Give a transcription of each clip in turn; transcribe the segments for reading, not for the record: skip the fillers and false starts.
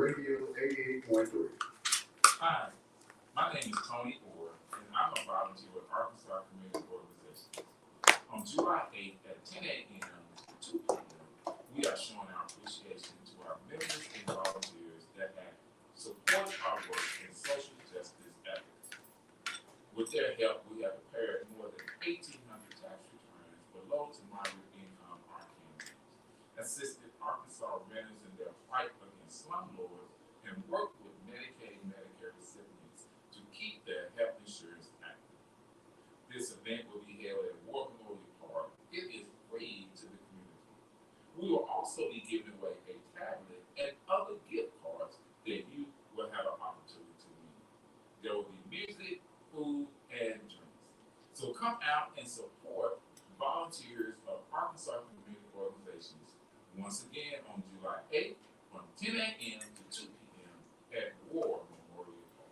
Radio 88.3. Hi, my name is Tony Orr, and I'm a volunteer with Arkansas Community Organizations. On July 8th at 10 a.m. to 2 p.m., we are showing our appreciation to our members and volunteers that have supported our work in social justice efforts. With their help, we have prepared more than 1,800 tax returns for low to moderate income Arkansans, assisted Arkansas renters in their fight against slumlords, and worked with Medicaid and Medicare recipients to keep their health insurance active. This event will be held at War Memorial Park. It is free to the community. We will also be giving away a tablet and other gift cards that you will have an opportunity to win. There will be music, food, and drinks. So come out and support volunteers of Arkansas Community Organizations once again on July 8th from 10 a.m. to 2 p.m. at War Memorial Park.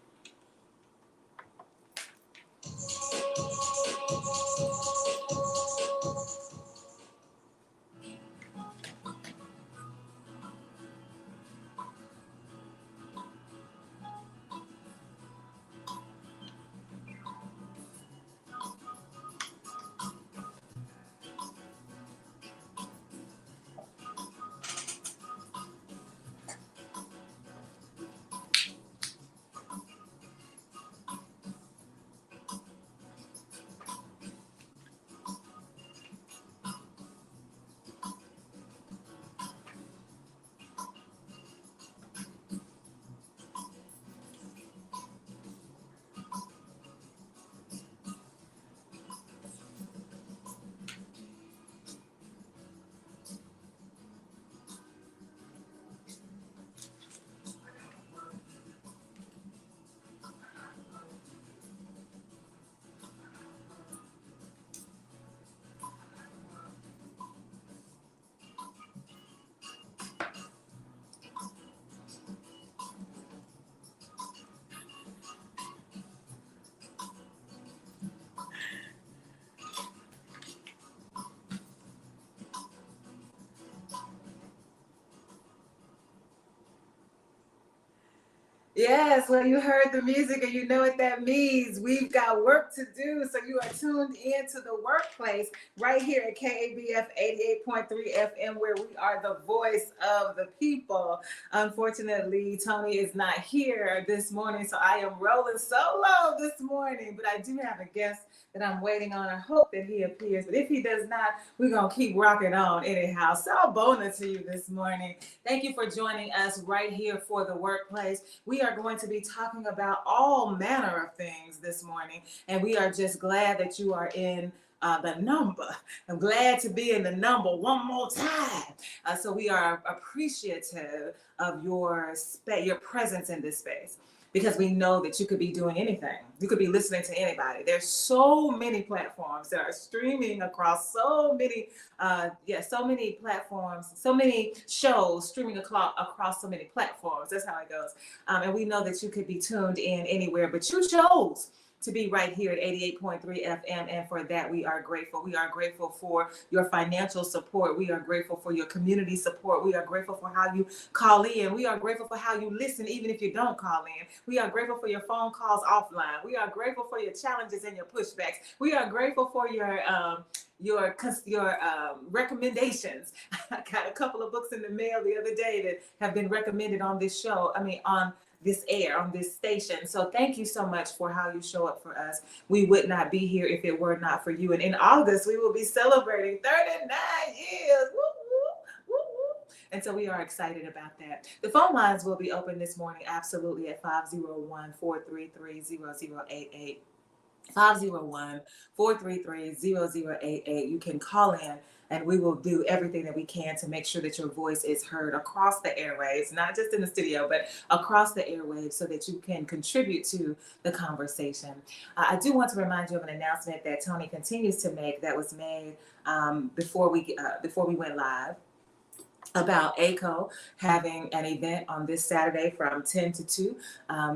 Yes, well, you heard the music and you know what that means. We've got work to do. So you are tuned into the workplace right here at KABF 88.3 FM, where we are the voice of the people. Unfortunately, Tony is not here this morning, so I am rolling solo this morning. But I do have a guest that I'm waiting on. I hope that he appears. But if he does not, we're going to keep rocking on anyhow. Salbona to you this morning. Thank you for joining us right here for the workplace. We are going to be talking about all manner of things this morning, and we are just glad that you are in the number. I'm glad to be in the number one more time. So we are appreciative of your presence in this space, because we know that you could be doing anything. You could be listening to anybody. There's so many platforms that are streaming across so many platforms, so many shows streaming across so many platforms. That's how it goes. And we know that you could be tuned in anywhere, but you chose to be right here at 88.3 FM. And for that, we are grateful. We are grateful for your financial support. We are grateful for your community support. We are grateful for how you call in. We are grateful for how you listen, even if you don't call in. We are grateful for your phone calls offline. We are grateful for your challenges and your pushbacks. We are grateful for your recommendations. I got a couple of books in the mail the other day that have been recommended on this show. On this air, on this station. So thank you so much for how you show up for us. We would not be here if it were not for you. And in August, we will be celebrating 39 years. Woo, woo, woo, woo. And so we are excited about that. The phone lines will be open this morning, absolutely, at 501-433-0088. 501-433-0088. You can call in, and we will do everything that we can to make sure that your voice is heard across the airwaves, not just in the studio, but across the airwaves, so that you can contribute to the conversation. I do want to remind you of an announcement that Tony continues to make, that was made before we went live. about ACO having an event on this Saturday from 10 to 2.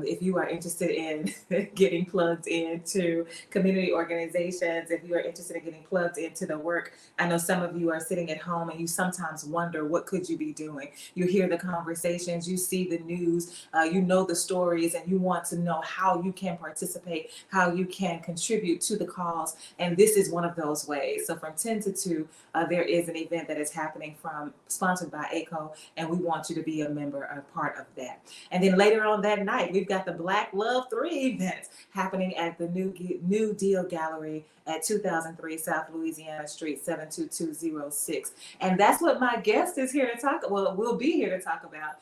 If you are interested in getting plugged into community organizations, if you are interested in getting plugged into the work, I know some of you are sitting at home and you sometimes wonder, what could you be doing? You hear the conversations, you see the news, you know the stories, and you want to know how you can participate, how you can contribute to the cause. And this is one of those ways. So from 10 to 2, there is an event that is happening sponsored by ACO, and we want you to be a member, a part of that. And then later on that night, we've got the Black Love 3 event happening at the New Deal Gallery at 2003 South Louisiana Street, 72206. And that's what my guest is here to talk about. Well, we'll be here to talk about.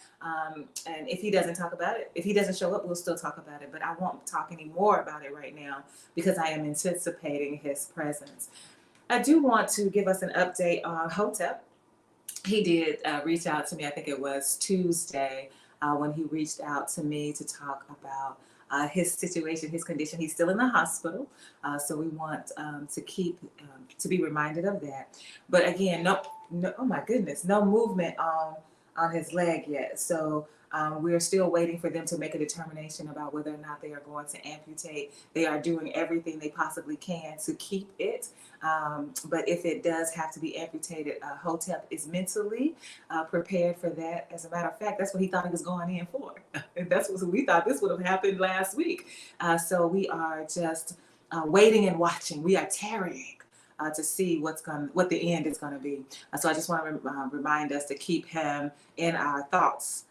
And if he doesn't talk about it, if he doesn't show up, we'll still talk about it. But I won't talk any more about it right now because I am anticipating his presence. I do want to give us an update on Hotep. He did reach out to me, I think it was Tuesday, when he reached out to me to talk about his situation, his condition. He's still in the hospital, so we want to be reminded of that. But again, no, oh my goodness, no movement on his leg yet. So we're still waiting for them to make a determination about whether or not they are going to amputate. They are doing everything they possibly can to keep it. But if it does have to be amputated, Hotep is mentally prepared for that. As a matter of fact, that's what he thought he was going in for. That's what we thought this would have happened last week. So we are just waiting and watching. We are tarrying to see what the end is going to be. So I just want to remind us to keep him in our thoughts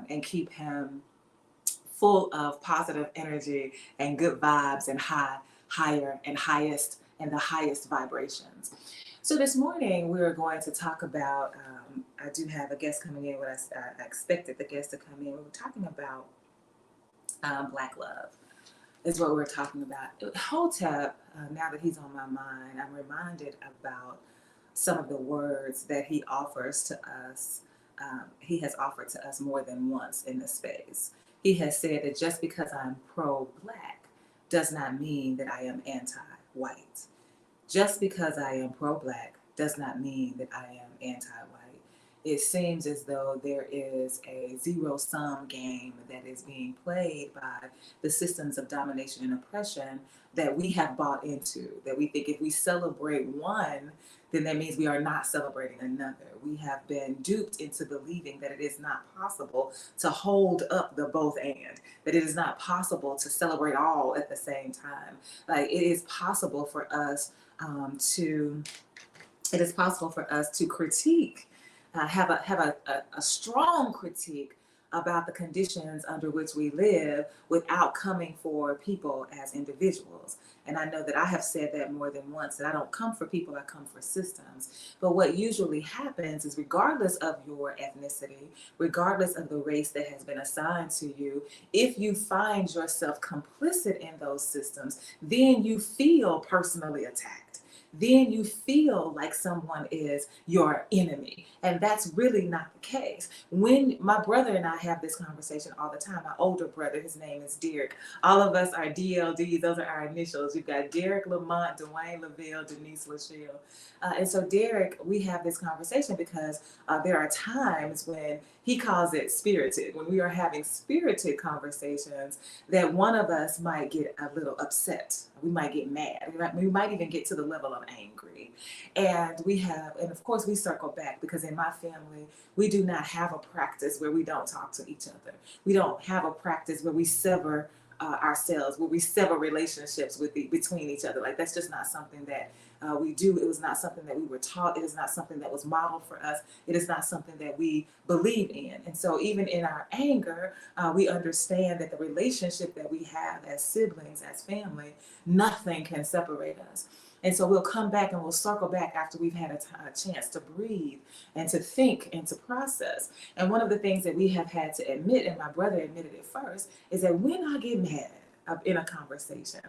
and keep him full of positive energy and good vibes and higher and highest and the highest vibrations. So this morning we are going to talk about, I do have a guest coming in, I expected the guest to come in. We were talking about Black love is what we're talking about. Hotep, now that he's on my mind, I'm reminded about some of the words that he offers to us. He has offered to us more than once in this space. He has said that just because I'm pro-Black does not mean that I am anti-white. Just because I am pro-Black does not mean that I am anti-white. It seems as though there is a zero-sum game that is being played by the systems of domination and oppression that we have bought into, that we think if we celebrate one, then that means we are not celebrating another. We have been duped into believing that it is not possible to hold up the both and, that it is not possible to celebrate all at the same time. Like it is possible for us to critique, have a strong critique about the conditions under which we live without coming for people as individuals. And I know that I have said that more than once, that I don't come for people, I come for systems. But what usually happens is, regardless of your ethnicity, regardless of the race that has been assigned to you, if you find yourself complicit in those systems, then you feel personally attacked. Then you feel like someone is your enemy. And that's really not the case. When my brother and I have this conversation all the time, my older brother, his name is Derek. All of us are DLDs, those are our initials. We've got Derek Lamont, Dwayne Lavelle, Denise Lachelle. And so Derek, we have this conversation because there are times when he calls it spirited, when we are having spirited conversations, that one of us might get a little upset. We might get mad. We might even get to the level of angry. And of course we circle back, because in my family, we do not have a practice where we don't talk to each other. We don't have a practice where we sever ourselves, where we sever relationships between each other. Like, that's just not something that we do. It was not something that we were taught. It is not something that was modeled for us. It is not something that we believe in. And so even in our anger, we understand that the relationship that we have as siblings, as family, nothing can separate us. And so we'll come back and we'll circle back after we've had a chance to breathe and to think and to process. And one of the things that we have had to admit, and my brother admitted it first, is that when I get mad in a conversation,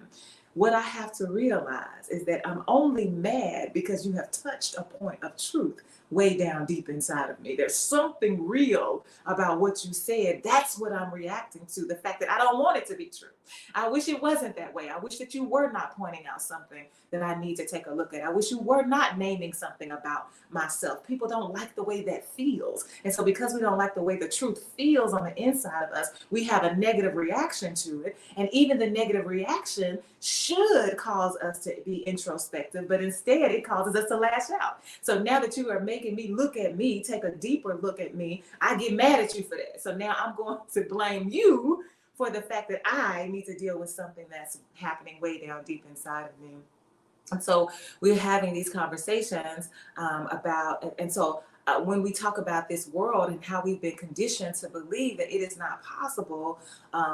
what I have to realize is that I'm only mad because you have touched a point of truth way down deep inside of me. There's something real about what you said. That's what I'm reacting to, the fact that I don't want it to be true. I wish it wasn't that way. I wish that you were not pointing out something that I need to take a look at. I wish you were not naming something about myself. People don't like the way that feels. And so because we don't like the way the truth feels on the inside of us, we have a negative reaction to it. And even the negative reaction should cause us to be introspective, but instead it causes us to lash out. So now that you are making me look at me, take a deeper look at me, I get mad at you for that. So now I'm going to blame you for the fact that I need to deal with something that's happening way down deep inside of me. And so we're having these conversations about, and so when we talk about this world and how we've been conditioned to believe that it is not possible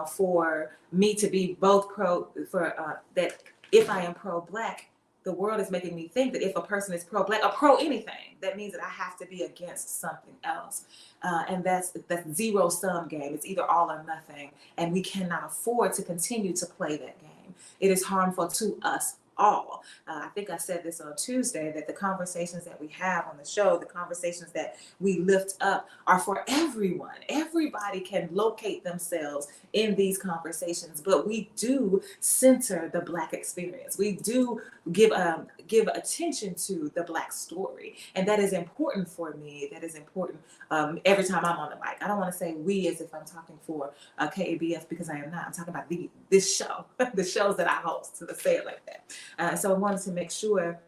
for me to be both that if I am pro-Black, the world is making me think that if a person is pro-Black or pro-anything, that means that I have to be against something else. And that's zero-sum game. It's either all or nothing. And we cannot afford to continue to play that game. It is harmful to us all. I think I said this on Tuesday, that the conversations that we have on the show, the conversations that we lift up are for everyone. Everybody can locate themselves in these conversations, but we do center the Black experience. We do give attention to the Black story. And that is important for me. That is important every time I'm on the mic. I don't want to say we as if I'm talking for KABF, because I am not. I'm talking about this show, the shows that I host, to say it like that. So I wanted to make sure.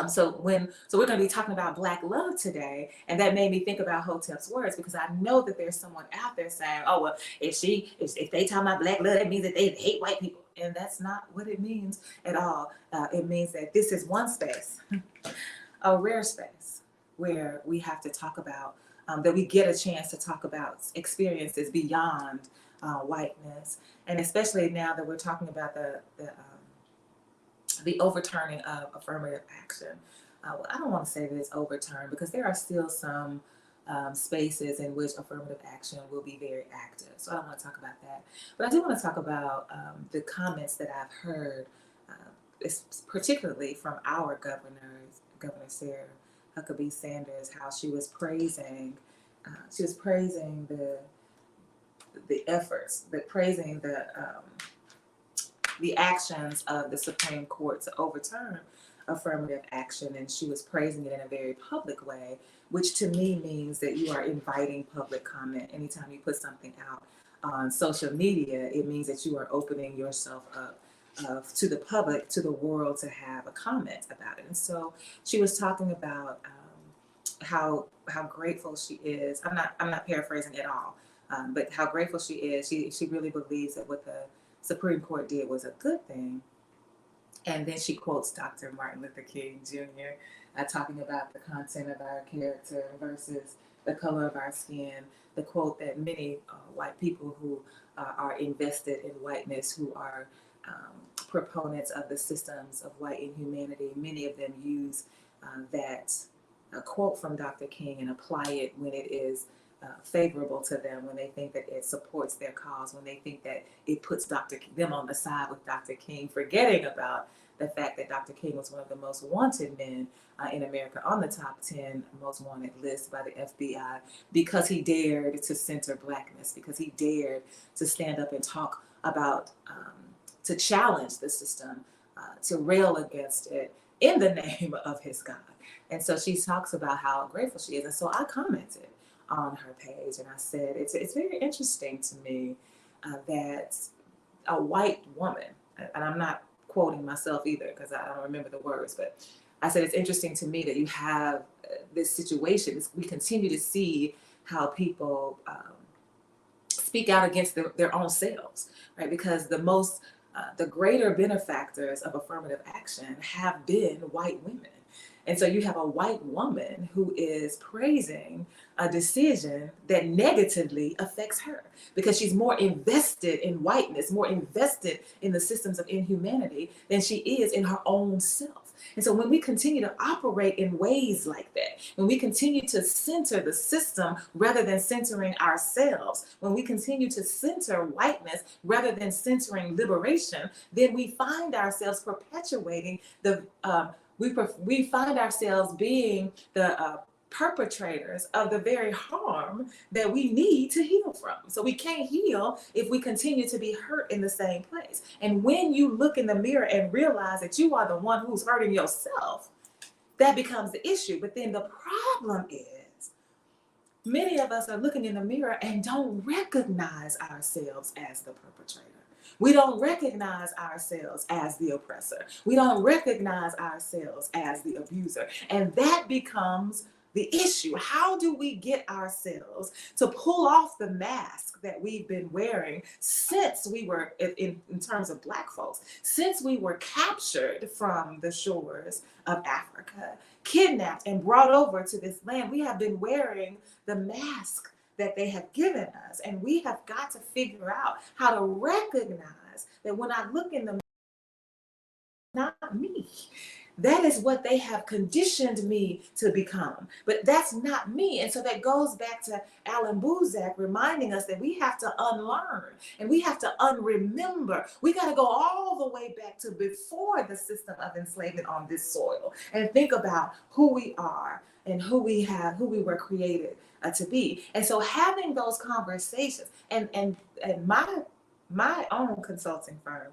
So we're going to be talking about Black love today, and that made me think about Hotep's words, because I know that there's someone out there saying, "Oh well, if they talk about Black love, that means that they hate white people," and that's not what it means at all. It means that this is one space, a rare space, where we have to talk about that we get a chance to talk about experiences beyond whiteness, and especially now that we're talking about the overturning of affirmative action. Well, I don't want to say that it's overturned, because there are still some spaces in which affirmative action will be very active. So I don't want to talk about that. But I do want to talk about the comments that I've heard, particularly from our Governor Sarah Huckabee Sanders, how she was praising the efforts, praising the actions of the Supreme Court to overturn affirmative action, and she was praising it in a very public way, which to me means that you are inviting public comment. Anytime you put something out on social media, it means that you are opening yourself up to the public, to the world, to have a comment about it. And so she was talking about how grateful she is. I'm not paraphrasing at all, but how grateful she is. She really believes that what the Supreme Court did was a good thing. And then she quotes Dr. Martin Luther King Jr. Talking about the content of our character versus the color of our skin. The quote that many white people who are invested in whiteness, who are proponents of the systems of white inhumanity, many of them use that quote from Dr. King and apply it when it is favorable to them, when they think that it supports their cause, when they think that it puts them on the side with Dr. King, forgetting about the fact that Dr. King was one of the most wanted men in America, on the top 10 most wanted list by the FBI, because he dared to center Blackness, because he dared to stand up and talk about, to challenge the system, to rail against it in the name of his God. And so she talks about how grateful she is. And so I commented on her page, and I said, it's very interesting to me that a white woman, and I'm not quoting myself either because I don't remember the words, but I said, it's interesting to me that you have this situation. We continue to see how people speak out against their own selves, right? Because the greater benefactors of affirmative action have been white women. And so you have a white woman who is praising a decision that negatively affects her, because she's more invested in whiteness, more invested in the systems of inhumanity than she is in her own self. And so when we continue to operate in ways like that, when we continue to center the system rather than centering ourselves, when we continue to center whiteness rather than centering liberation, then we find ourselves perpetuating we find ourselves being the perpetrators of the very harm that we need to heal from. So we can't heal if we continue to be hurt in the same place. And when you look in the mirror and realize that you are the one who's hurting yourself, that becomes the issue. But then the problem is, many of us are looking in the mirror and don't recognize ourselves as the perpetrator. We don't recognize ourselves as the oppressor. We don't recognize ourselves as the abuser. And that becomes the issue. How do we get ourselves to pull off the mask that we've been wearing since we were, in terms of Black folks, since we were captured from the shores of Africa, kidnapped and brought over to this land? We have been wearing the mask that they have given us. And we have got to figure out how to recognize that when I look in the mirror, not me. That is what they have conditioned me to become, but that's not me. And so that goes back to Alan Buzak reminding us that we have to unlearn and we have to unremember. We got to go all the way back to before the system of enslavement on this soil and think about who we are and who we were created to be. And so having those conversations and my own consulting firm,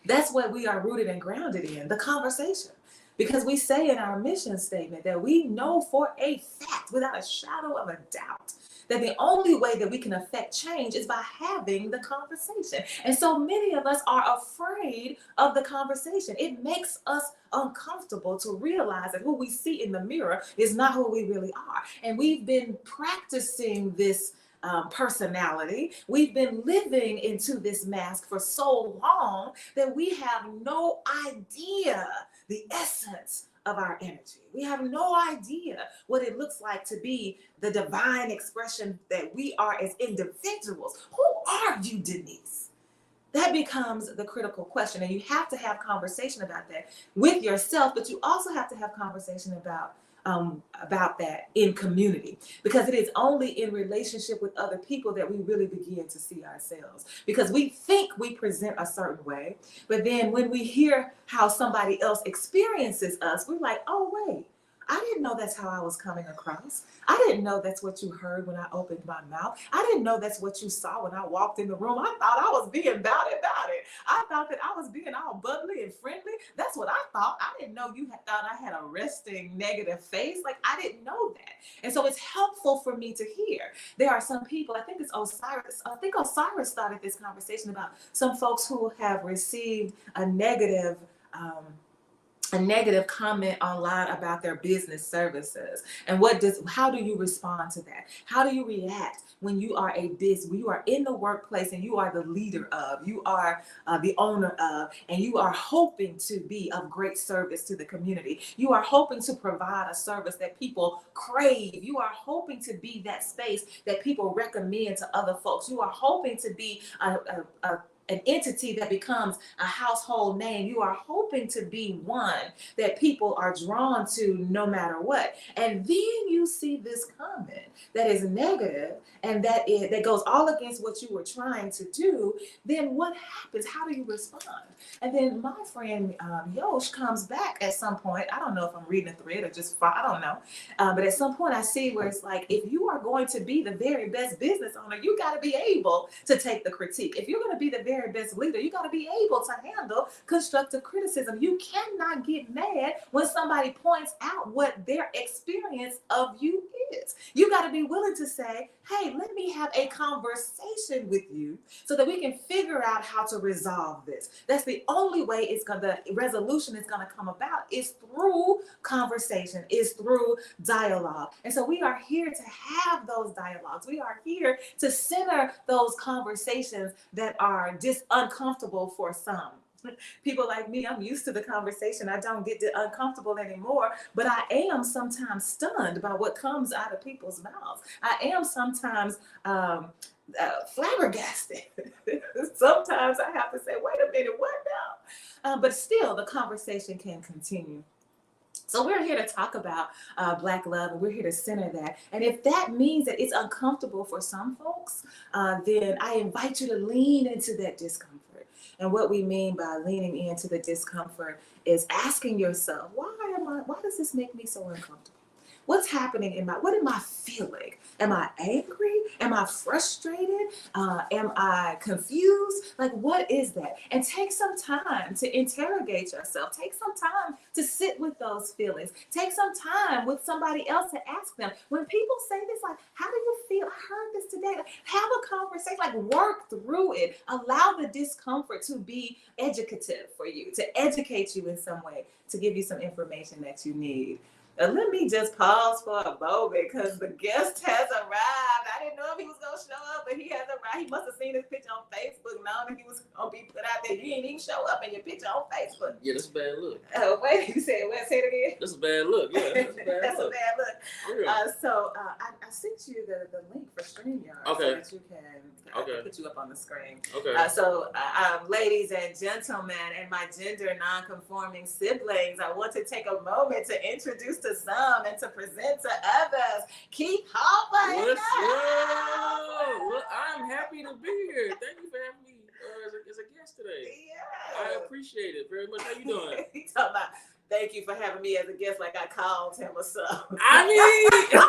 that's what we are rooted and grounded in, the conversation. Because we say in our mission statement that we know for a fact, without a shadow of a doubt, that the only way that we can affect change is by having the conversation. And so many of us are afraid of the conversation. It makes us uncomfortable to realize that who we see in the mirror is not who we really are. And we've been practicing this personality. We've been living into this mask for so long that we have no idea the essence of our energy. We have no idea what it looks like to be the divine expression that we are as individuals. Who are you, Denise? That becomes the critical question. And you have to have conversation about that with yourself, but you also have to have conversation about that in community, because it is only in relationship with other people that we really begin to see ourselves, because we think we present a certain way, but then when we hear how somebody else experiences us, we're like, oh wait, I didn't know that's how I was coming across. I didn't know that's what you heard when I opened my mouth. I didn't know that's what you saw when I walked in the room. I thought I was being about it. I thought that I was being all bubbly and friendly. That's what I thought. I didn't know you thought I had a resting negative face. Like, I didn't know that. And so it's helpful for me to hear. There are some people, I think it's Osiris. I think Osiris started this conversation about some folks who have received a negative comment online about their business services. And how do you respond to that? How do you react when you are when you are in the workplace and you are the leader of, you are the owner of, and you are hoping to be of great service to the community. You are hoping to provide a service that people crave. You are hoping to be that space that people recommend to other folks. You are hoping to be an entity that becomes a household name. You are hoping to be one that people are drawn to no matter what. And then you see this comment that is negative and that goes all against what you were trying to do. Then what happens? How do you respond? And then my friend Yosh comes back at some point. I don't know if I'm reading a thread or just, I don't know. But at some point I see where it's like, if you are going to be the very best business owner, you got to be able to take the critique. If you're going to be the very best leader, you got to be able to handle constructive criticism. You cannot get mad when somebody points out what their experience of you is. You got to be willing to say, hey, let me have a conversation with you so that we can figure out how to resolve this. That's the only way the resolution is going to come about, is through conversation, is through dialogue. And so we are here to have those dialogues. We are here to center those conversations that are uncomfortable for some. People like me, I'm used to the conversation. I don't get uncomfortable anymore, but I am sometimes stunned by what comes out of people's mouths. I am sometimes flabbergasted. Sometimes I have to say, wait a minute, what now? But still, the conversation can continue. So we're here to talk about Black love, and we're here to center that. And if that means that it's uncomfortable for some folks, then I invite you to lean into that discomfort. And what we mean by leaning into the discomfort is asking yourself, why does this make me so uncomfortable? What's happening what am I feeling? Am I angry? Am I frustrated? Am I confused? Like, what is that? And take some time to interrogate yourself. Take some time to sit with those feelings. Take some time with somebody else to ask them. When people say this, like, how do you feel? I heard this today. Like, have a conversation, like, work through it. Allow the discomfort to be educative for you, to educate you in some way, to give you some information that you need. Let me just pause for a moment because the guest has arrived. I didn't know if he was going to show up, but he has arrived. He must have seen his picture on Facebook, knowing that he was going to be put out there. You didn't even show up in your picture on Facebook. Yeah, that's a bad look. Wait, you said, what? Say it again? That's a bad look. Yeah, that's a bad That's look. a bad look. Real. So I sent you the link for StreamYard Okay. so that you can put you up on the screen. Okay. Ladies and gentlemen, and my gender non-conforming siblings, I want to take a moment to introduce to some and to present to others. Keith Harper. What's up? Well, I'm happy to be here. Thank you for having me as a guest today. Yeah. I appreciate it very much. How you doing? He talking about, thank you for having me as a guest, like I called him or something. I mean,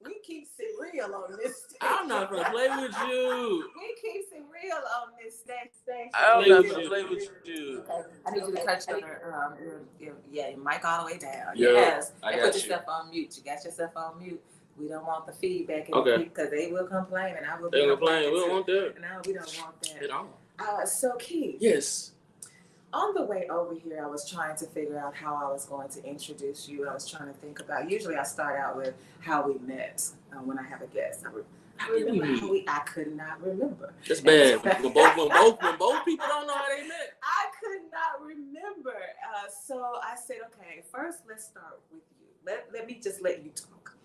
we keep it real on this station. I'm not gonna play with you. We keep it real on this station. I'm not gonna play with you. Okay. I need you to cut your mic all the way down. Yeah, Yes. I And got put you. yourself on mute. You got yourself on mute. We don't want the feedback Okay. because they will complain and I will They're be complaining. We don't want that No, we don't want at that. all. So Keith, Yes. on the way over here, I was trying to figure out how I was going to introduce you. I was trying to think about, usually I start out with how we met when I have a guest. I remember I could not remember. That's bad. When both people don't know how they met. I could not remember. So I said, okay, first let's start with you. Let me just let you talk.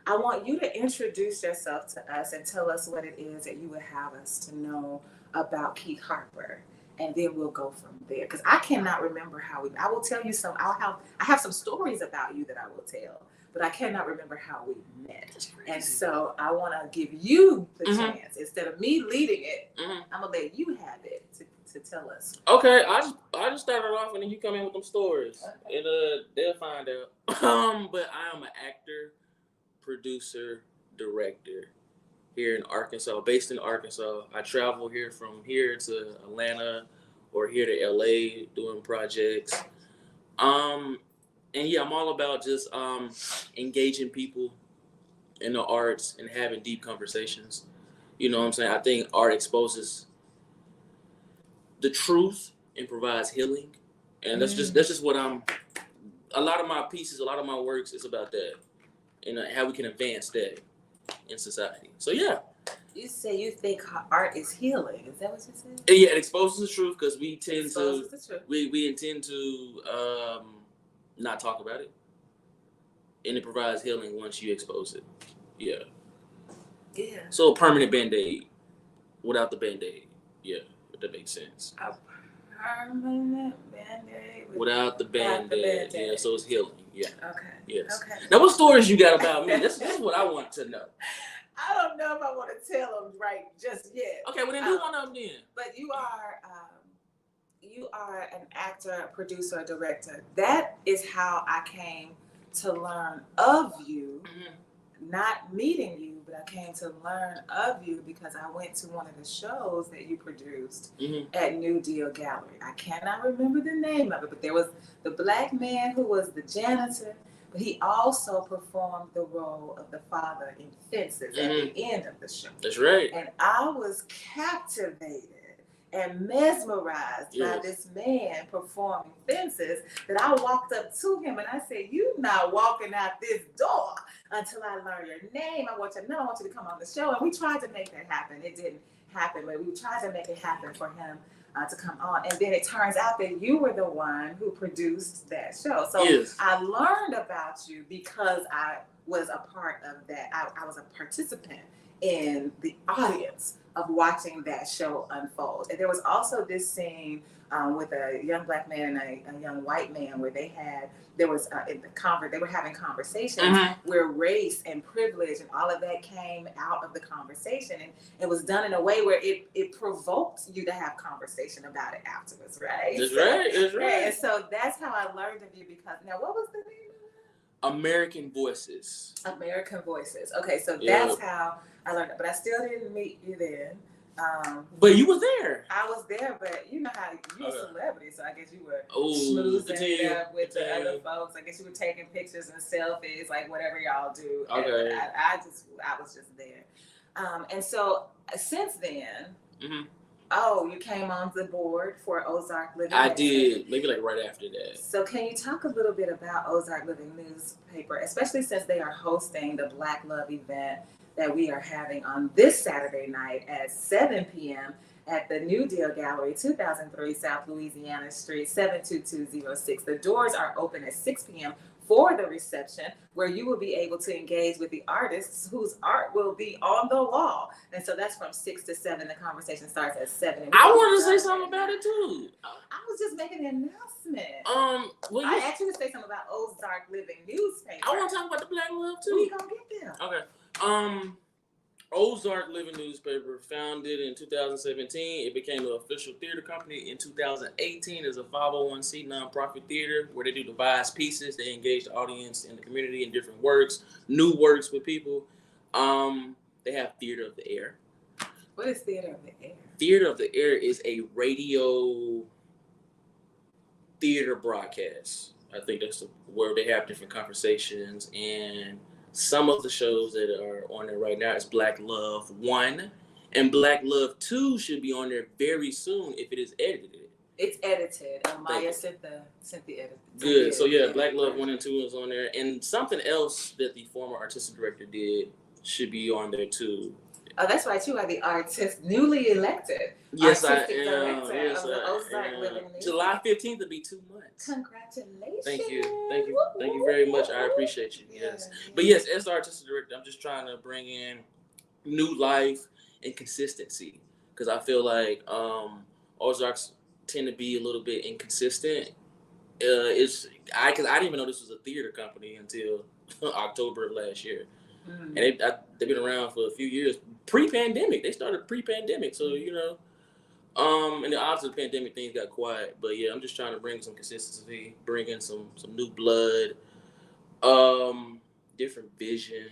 I want you to introduce yourself to us and tell us what it is that you would have us to know about Keith Harper. And then we'll go from there. Because I cannot remember I will tell you some, I have some stories about you that I will tell, but I cannot remember how we met. And so I want to give you the chance. Instead of me leading it, I'm going to let you have it to tell us. Okay, I just started off and then you come in with them stories. Okay. And they'll find out. But I am an actor, producer, director here in Arkansas, based in Arkansas. I travel from here to Atlanta or here to LA doing projects. And yeah, I'm all about just engaging people in the arts and having deep conversations. You know what I'm saying? I think art exposes the truth and provides healing. And that's just what a lot of my pieces, a lot of my works is about that. And how we can advance that in society. So yeah. You say you think art is healing. Is that what you said? Yeah, it exposes the truth because we tend we intend to not talk about it. And it provides healing once you expose it. Yeah. Yeah. So a permanent Band-Aid without the Band-Aid. Yeah, if that makes sense. A permanent Band-Aid without the Band-Aid. Yeah, so it's healing. Yeah. Okay. Yes. Okay. Now, what stories you got about me? This is what I want to know. I don't know if I want to tell them right just yet. Okay, well then do one of them then. But you are an actor, producer, director. That is how I came to learn of you. Not meeting you, but I came to learn of you because I went to one of the shows that you produced at New Deal Gallery. I cannot remember the name of it, but there was the black man who was the janitor, but he also performed the role of the father in Fences at the end of the show. That's right. And I was captivated and mesmerized by this man performing Fences that I walked up to him and I said, "You not walking out this door until I learn your name. I want you to come on the show." And we tried to make that happen. It didn't happen, but we tried to make it happen for him to come on. And then it turns out that you were the one who produced that show. So I learned about you because was a part of that. I was a participant in the audience of watching that show unfold. And there was also this scene with a young black man and a young white man where they were having conversations where race and privilege and all of that came out of the conversation, and it was done in a way where it provoked you to have conversation about it afterwards, right? That's right. And so that's how I learned of you. Because now, what was the name of it? American Voices. American Voices. Okay, so that's how I learned it, but I still didn't meet you then. But you were there. I was there, but you know how you're a celebrity, so I guess you were schmoozing it up with the other folks. I guess you were taking pictures and selfies, like whatever y'all do. Okay. I was just there. And so since then, you came on the board for Ozark Living I Newspaper. did, maybe like right after that. So can you talk a little bit about Ozark Living Newspaper, especially since they are hosting the Black Love event that we are having on this Saturday night at 7 p.m. at the New Deal Gallery, 2003 South Louisiana Street, 72206. The doors are open at 6 p.m. for the reception, where you will be able to engage with the artists whose art will be on the wall. And so that's from 6 to 7. The conversation starts at 7. I want to say something about it too. I was just making an announcement. Well, I asked you to say something about Ozark Living Newspaper. I want to talk about the Black Love too. We gonna get there. Okay. Ozark Living Newspaper, founded in 2017. It became an official theater company in 2018 as a 501c nonprofit theater where they do devised pieces. They engage the audience and the community in different works, new works with people. They have Theater of the Air. What is Theater of the Air? Theater of the Air is a radio theater broadcast. I think that's where they have different conversations, and some of the shows that are on there right now is Black Love 1, and Black Love 2 should be on there very soon if it is edited. It's edited. Maya sent the edit. Good. So yeah, Black Love 1 and 2 is on there, and something else that the former artistic director did should be on there too. Oh, that's right. You are the artist, newly elected. Yes, I artistic am. Director Yes, of the I Ozark am. Living Newspaper. July 15th will be 2 months. Congratulations. Thank you. Thank you very much. I appreciate you. Yes. But yes, as the artistic director, I'm just trying to bring in new life and consistency, because I feel like Ozarks tend to be a little bit inconsistent. Because I didn't even know this was a theater company until October of last year. And they've been around for a few years. Pre-pandemic, they started pre-pandemic, so and the odds of the pandemic, things got quiet. But yeah, I'm just trying to bring some consistency, bring in some new blood, different vision,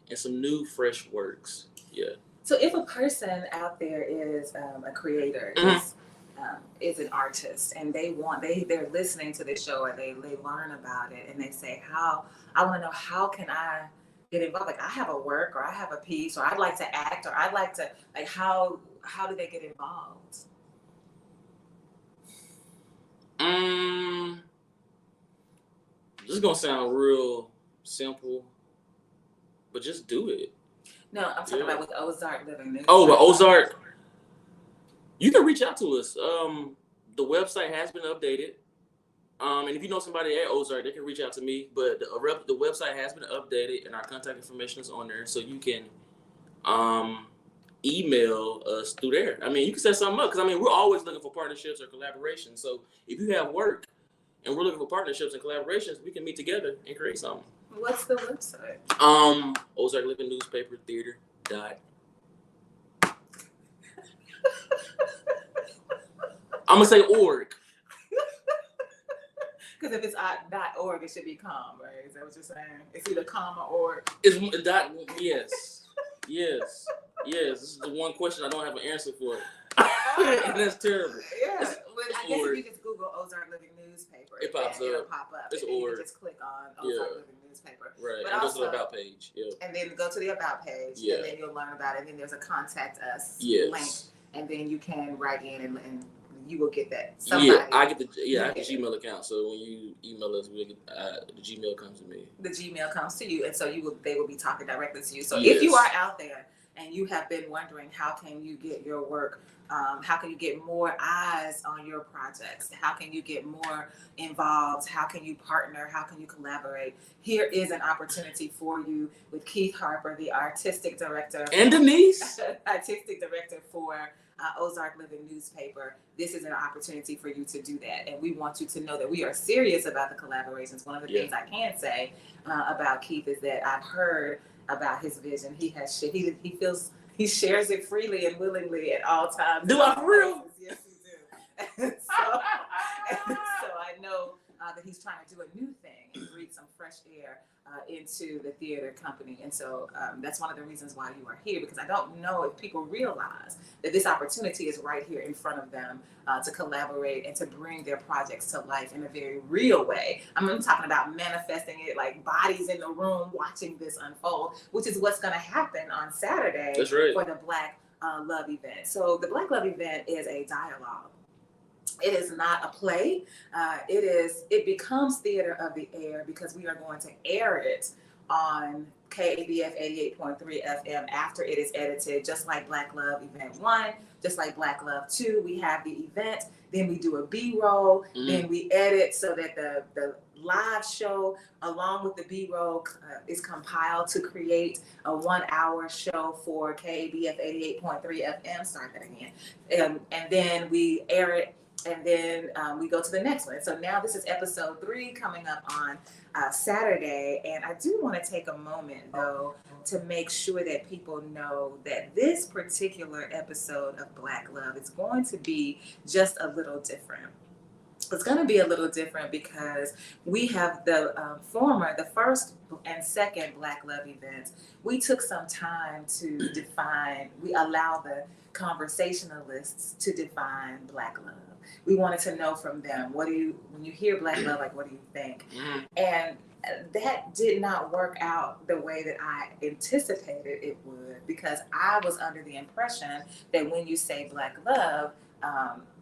and some new fresh works. Yeah. So if a person out there is a creator, is an artist, and they're listening to this show, or they learn about it, and they say, I want to know, how can I get involved? Like, I have a work, or I have a piece, or I'd like to act, or I'd like to, like, how do they get involved? This is gonna sound real simple, but just do it. No, I'm talking about with Ozark Living Newspaper. Oh, well, Ozark, you can reach out to us. The website has been updated. And if you know somebody at Ozark, they can reach out to me. But the website has been updated, and our contact information is on there, so you can email us through there. I mean, you can set something up, because we're always looking for partnerships or collaborations. So if you have work and we're looking for partnerships and collaborations, we can meet together and create something. What's the website? Ozark Living Newspaper Theater. I'm gonna say org. Because if it's .org, it should be .com, right? Is that what you're saying? It's either .com or .org. It's dot. Yes. This is the one question I don't have an answer for. And that's terrible. Yeah. I guess if you just Google Ozark Living Newspaper, it pops up. It'll pop up. It's and then you org. can just click on Ozark Living Newspaper. Right. But and also, go to the about page. Yeah. And then go to the about page. Yeah. And then you'll learn about it. And then there's a contact us link. And then you can write in and you will get that. I get the Gmail account. So when you email us, we get, the Gmail comes to me. The Gmail comes to you, and so they will be talking directly to you. So if you are out there and you have been wondering how can you get your work, how can you get more eyes on your projects? How can you get more involved? How can you partner? How can you collaborate? Here is an opportunity for you with Keith Harper, the artistic director. And Denise. Artistic director for Ozark Living Newspaper. This is an opportunity for you to do that. And we want you to know that we are serious about the collaborations. One of the things I can say about Keith is that I've heard about his vision. He shares it freely and willingly at all times. Do I for real? Yes, you do. And so I know that he's trying to do a new thing and breathe some fresh air into the theater company. And so that's one of the reasons why you are here, because I don't know if people realize that this opportunity is right here in front of them to collaborate and to bring their projects to life in a very real way. I'm talking about manifesting it, like bodies in the room watching this unfold, which is what's going to happen on Saturday for the Black Love event. So the Black Love event is a dialogue. It is not a play. It becomes theater of the air because we are going to air it on KABF 88.3 FM after it is edited, just like Black Love Event 1, just like Black Love 2. We have the event, then we do a B-roll, then we edit so that the live show along with the B-roll is compiled to create a 1-hour show for KABF 88.3 FM. Start that again. And then we air it, and then we go to the next one. So now this is episode 3 coming up on Saturday. And I do want to take a moment, though, to make sure that people know that this particular episode of Black Love is going to be just a little different. It's going to be a little different because we have the first and second Black Love events. We took some time to define, we allow the conversationalists to define Black Love. We wanted to know from them, when you hear Black Love, like, what do you think? And that did not work out the way that I anticipated it would, because I was under the impression that when you say Black Love,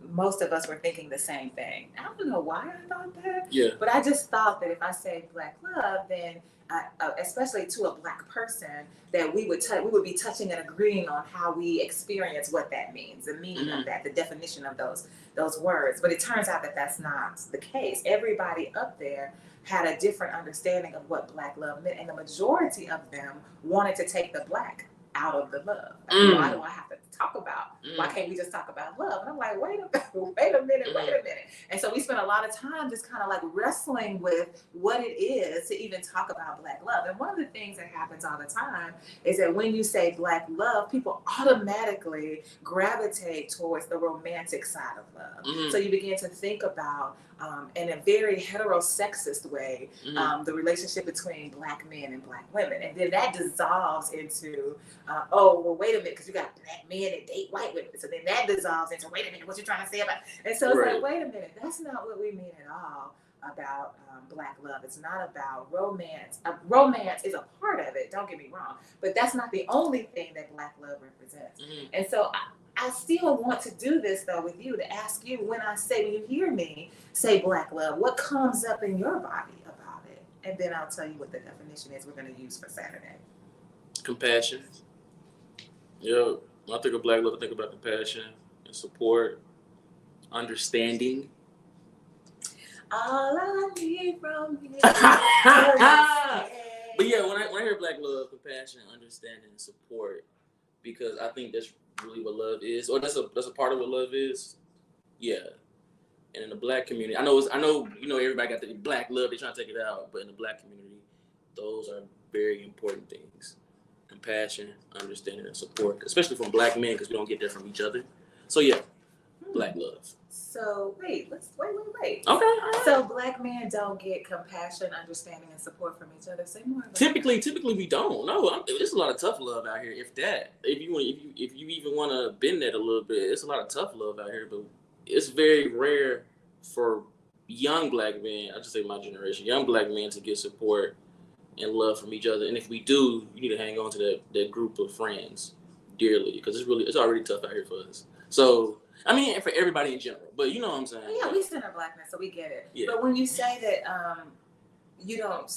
most of us were thinking the same thing. I don't know why I thought that, but I just thought that if I say Black Love, then especially to a Black person, that we would be touching and agreeing on how we experience what that means, the meaning of that, the definition of those words. But it turns out that that's not the case. Everybody up there had a different understanding of what Black love meant, and the majority of them wanted to take the Black out of the love. Why do I have to talk about? Why can't we just talk about love? And I'm like, wait a minute. And so we spent a lot of time just kind of like wrestling with what it is to even talk about Black love. And one of the things that happens all the time is that when you say Black love, people automatically gravitate towards the romantic side of love. So you begin to think about, in a very heterosexist way, the relationship between Black men and Black women. And then that dissolves into, wait a minute, because you got Black men that date white women. So then that dissolves into, wait a minute, what you trying to say about? And so it's like, wait a minute, that's not what we mean at all about Black love. It's not about romance. Romance is a part of it, don't get me wrong, but that's not the only thing that Black love represents. And so I still want to do this, though, with you, to ask you, when you hear me say Black love, what comes up in your body about it? And then I'll tell you what the definition is we're going to use for Saturday. Compassion. When I think of Black love, I think about compassion and support, understanding. All I need from you. But when I hear Black love, compassion, understanding, and support, because I think that's really what love is, or that's a part of what love is. And in the Black community, I know everybody got the Black love, they're trying to take it out, but in the Black community, those are very important things. Compassion, understanding, and support, especially from Black men, because we don't get that from each other. So Black love. So wait. Okay. All right. So Black men don't get compassion, understanding, and support from each other. Say more about Typically we don't. No, there's a lot of tough love out here. If you even want to bend that a little bit, it's a lot of tough love out here. But it's very rare for young Black men. I just say my generation, young Black men, to get support and love from each other. And if we do, you need to hang on to that group of friends dearly, because it's already tough out here for us. So, I mean, and for everybody in general, but you know what I'm saying? Yeah, we center Blackness, so we get it. Yeah. But when you say that you don't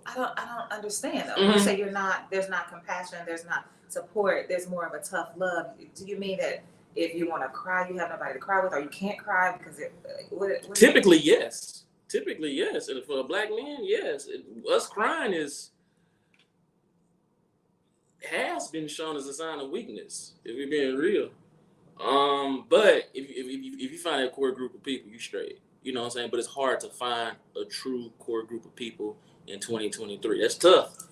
I don't understand though. You say there's not compassion, there's not support, there's more of a tough love. Do you mean that if you want to cry, you have nobody to cry with, or you can't cry because what Typically, yes. Typically, yes. And for a black man, yes. Us crying has been shown as a sign of weakness, if we're being real. But if you find a core group of people, you straight. You know what I'm saying? But it's hard to find a true core group of people in 2023. That's tough.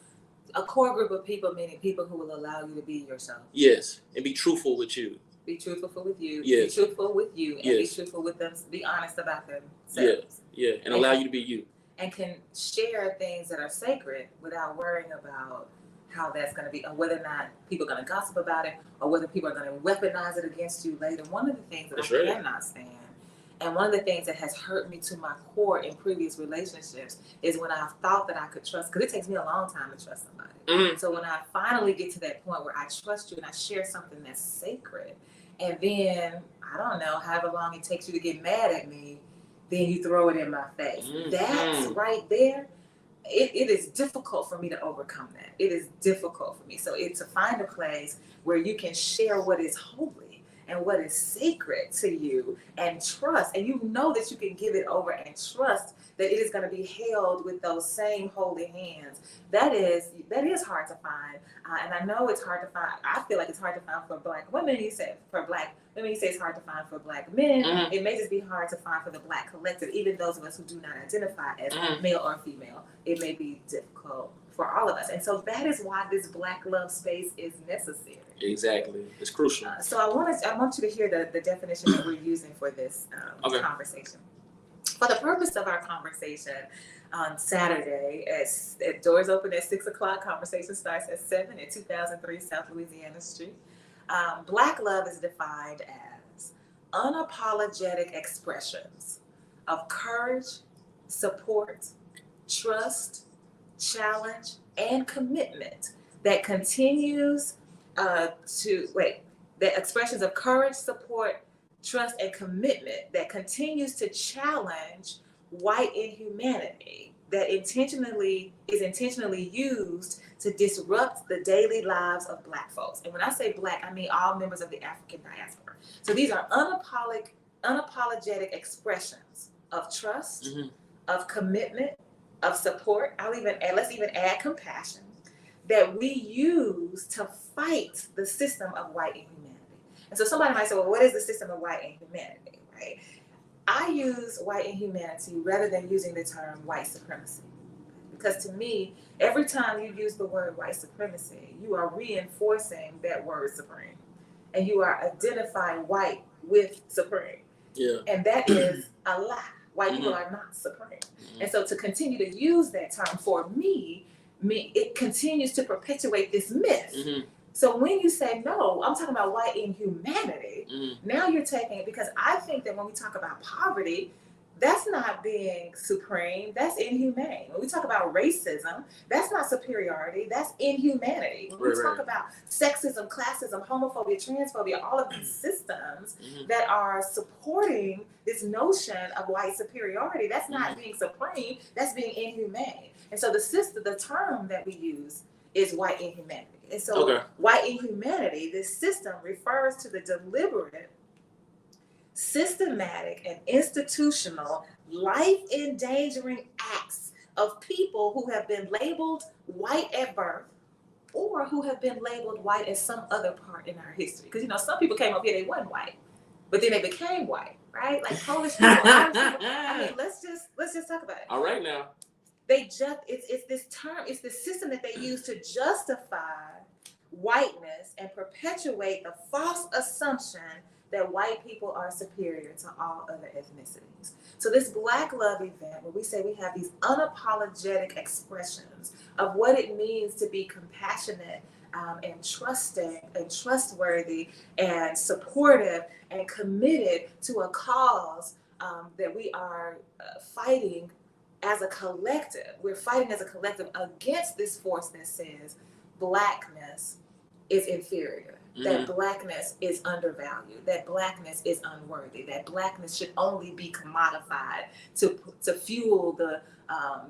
A core group of people meaning people who will allow you to be yourself. Yes, and be truthful with you. Be truthful with you. Yes. Be truthful with you, and Yes. be truthful with them. Be honest about themselves. Yeah, and allow you to be you. And can share things that are sacred without worrying about how that's going to be, or whether or not people are going to gossip about it, or whether people are going to weaponize it against you later. One of the things that That's I right. cannot stand, and one of the things that has hurt me to my core in previous relationships, is when I've thought that I could trust, because it takes me a long time to trust somebody. So when I finally get to that point where I trust you and I share something that's sacred, and then, I don't know, however long it takes you to get mad at me, then you throw it in my face. That's right there. It is difficult for me to overcome that. It is difficult for me. So it's to find a place where you can share what is holy and what is sacred to you, and trust, and you know that you can give it over and trust that it is going to be held with those same holy hands. That is hard to find, and I know it's hard to find. I feel like it's hard to find for black women. You said for black women, you say it's hard to find for black men. It may just be hard to find for the black collective, even those of us who do not identify as male or female. It may be difficult for all of us, and so that is why this black love space is necessary. Exactly, it's crucial. So I want you to hear the definition that we're using for this conversation. For the purpose of our conversation on Saturday, as doors open at 6 o'clock, conversation starts at 7 at 2003 South Louisiana Street. Black love is defined as unapologetic expressions of courage, support, trust, challenge, and commitment that continues that expressions of courage, support, trust, and commitment that continues to challenge white inhumanity that is intentionally used to disrupt the daily lives of black folks. And when I say black, I mean all members of the African diaspora. So these are unapologetic expressions of trust, of commitment, of support. Let's even add compassion, that we use to fight the system of white inhumanity. And so somebody might say, well, what is the system of white inhumanity, right? I use white inhumanity rather than using the term white supremacy. Because to me, every time you use the word white supremacy, you are reinforcing that word supreme. And you are identifying white with supreme. Yeah. And that is a lie. White people are not supreme. And so to continue to use that term for me, it continues to perpetuate this myth. So when you say, no, I'm talking about white inhumanity, now you're taking it, because I think that when we talk about poverty, that's not being supreme, that's inhumane. When we talk about racism, that's not superiority, that's inhumanity. When we talk about sexism, classism, homophobia, transphobia, all of these systems that are supporting this notion of white superiority, that's not being supreme, that's being inhumane. And so the term that we use is white inhumanity. And so white inhumanity, this system, refers to the deliberate, systematic, and institutional life-endangering acts of people who have been labeled white at birth, or who have been labeled white at some other part in our history. Because, some people came up here, they weren't white, but then they became white, right? Like Polish people, Irish people. I mean, let's just talk about it. All right now. It's this term, it's the system that they use to justify whiteness and perpetuate the false assumption that white people are superior to all other ethnicities. So this Black Love event, where we say we have these unapologetic expressions of what it means to be compassionate and trusting and trustworthy and supportive and committed to a cause that we are fighting as a collective. We're fighting as a collective against this force that says Blackness is inferior, that Blackness is undervalued, that Blackness is unworthy, that Blackness should only be commodified to fuel the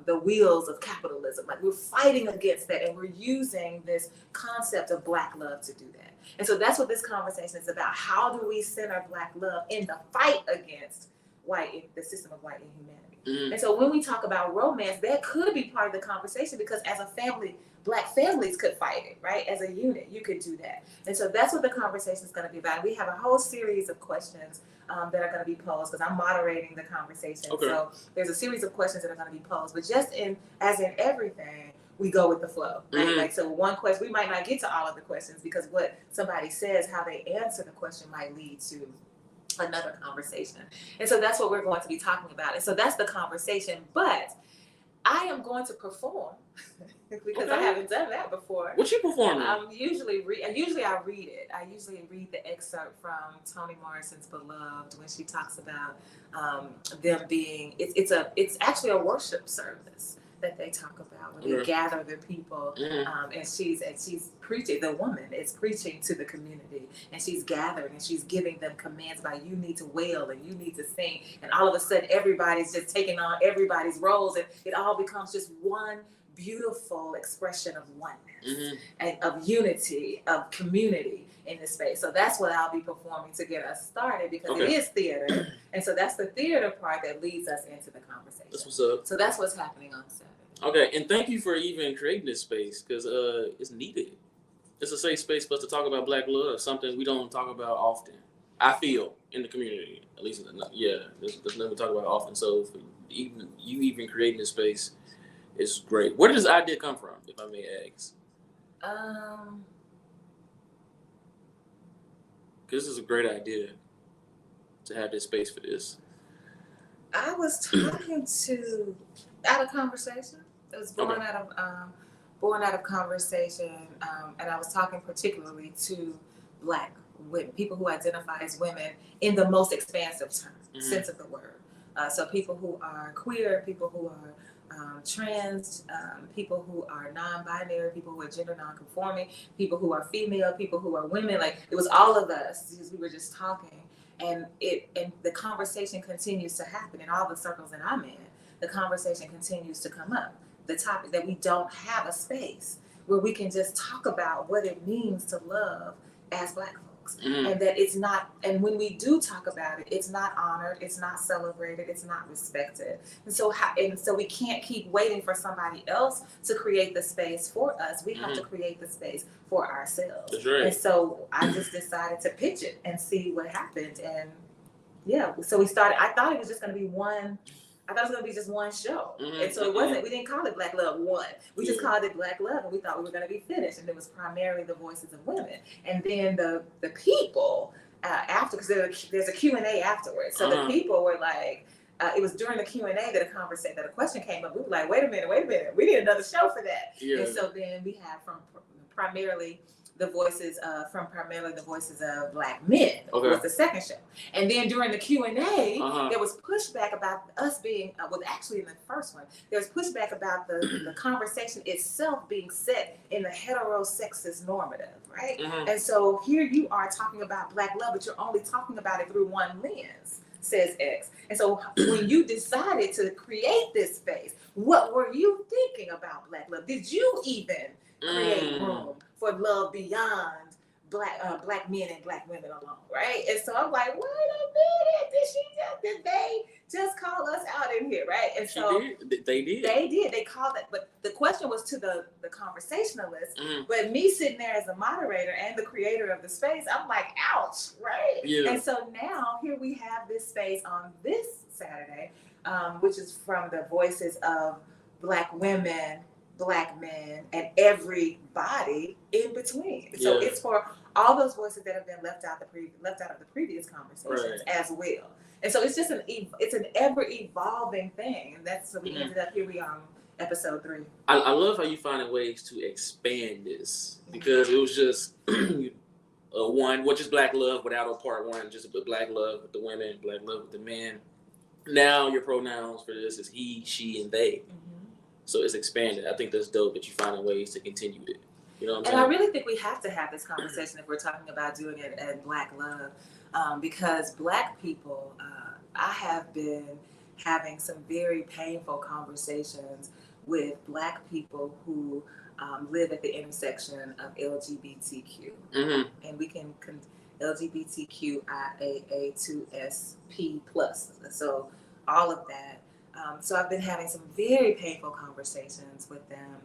the wheels of capitalism. Like we're fighting against that, and we're using this concept of Black love to do that. And so that's what this conversation is about. How do we center Black love in the fight against the system of white inhumanity? Mm-hmm. And so when we talk about romance, that could be part of the conversation, because as a family, Black families could fight it, right? As a unit, you could do that. And so that's what the conversation is going to be about. We have a whole series of questions that are going to be posed, because I'm moderating the conversation. Okay. So there's a series of questions that are going to be posed. But as in everything, we go with the flow, right? Mm-hmm. Like, so one question, we might not get to all of the questions, because what somebody says, how they answer the question might lead to another conversation. And so that's what we're going to be talking about. And so that's the conversation. But I am going to perform because I haven't done that before. What you performing? Usually I read it. I usually read the excerpt from Toni Morrison's Beloved, when she talks about them being. It's actually a worship service that they talk about, when they gather the people, and she's preaching. The woman is preaching to the community, and she's gathering, and she's giving them commands about, you need to wail and you need to sing, and all of a sudden everybody's just taking on everybody's roles, and it all becomes just one beautiful expression of oneness and of unity, of community in this space. So that's what I'll be performing to get us started, because it is theater, and so that's the theater part that leads us into the conversation. That's what's up. So that's what's happening on Saturday. Okay, and thank you for even creating this space, because it's needed. It's a safe space for us to talk about Black love, something we don't talk about often, I feel, in the community. At least, there's nothing we talk about often. So for you creating this space is great. Where did this idea come from, if I may ask? Because this is a great idea to have this space for this. I was talking out of conversation. It was born out of conversation, and I was talking particularly to Black women, people who identify as women in the most expansive sense of the word. So people who are queer, people who are trans, people who are non-binary, people who are gender non-conforming, people who are female, people who are women. Like, it was all of us, because we were just talking, and the conversation continues to happen in all the circles that I'm in. The conversation continues to come up. The topic that we don't have a space where we can just talk about what it means to love as Black folks. And that it's not, and when we do talk about it, it's not honored, it's not celebrated, it's not respected. And so we can't keep waiting for somebody else to create the space for us. We have to create the space for ourselves. That's right. And so I just decided to pitch it and see what happened. And so we started. I thought it was just going to be one. I thought it was going to be just one show. And so it wasn't, we didn't call it Black Love 1. We just called it Black Love, and we thought we were going to be finished. And it was primarily the voices of women. And then the people after, because there's a Q&A afterwards. So the people were like, it was during the Q&A that a question came up. We were like, wait a minute. We need another show for that. Yeah. And so then we had primarily the voices of Black men. Was the second show. And then during the Q&A, there was pushback about us being, actually in the first one, there was pushback about the conversation itself being set in the heterosexist normative, right? And so here you are talking about Black love, but you're only talking about it through one lens, says X. And so when you decided to create this space, what were you thinking about Black love? Did you even create room for love beyond Black men and Black women alone, right? And so I'm like, wait a minute, did they just call us out in here, right? And so they did. They called it, but the question was to the conversationalist. But me sitting there as the moderator and the creator of the space, I'm like, ouch, right? Yeah. And so now here we have this space on this Saturday, which is from the voices of Black women, Black men, and everybody in between. So it's for all those voices that have been left out of the previous conversations as well. And so it's just an ever evolving thing. And that's, so we ended up, here we are on episode 3. I love how you finding ways to expand this, because it was just one, which is Black love without a part 1, just Black love with the women, Black love with the men. Now your pronouns for this is he, she, and they. So it's expanded. I think that's dope that you're finding ways to continue it. You know what I'm saying? And I really think we have to have this conversation if we're talking about doing it at Black love, because Black people, I have been having some very painful conversations with Black people who live at the intersection of LGBTQ. Mm-hmm. And we can LGBTQIAA2SP plus. So all of that. So I've been having some very painful conversations with them.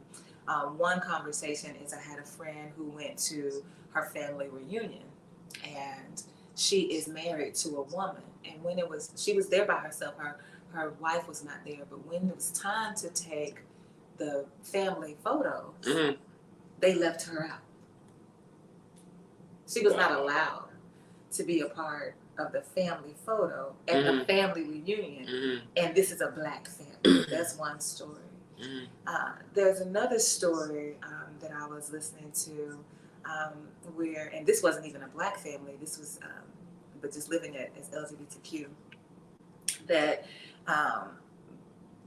One conversation is I had a friend who went to her family reunion, and she is married to a woman. And when she was there by herself. Her wife was not there. But when it was time to take the family photos, Mm-hmm. they left her out. She was not allowed to be a part of the family photo at the family reunion. Mm-hmm. And this is a Black family. That's one story. Mm-hmm. There's another story that I was listening to where, and this wasn't even a Black family, this was, but just living as LGBTQ, that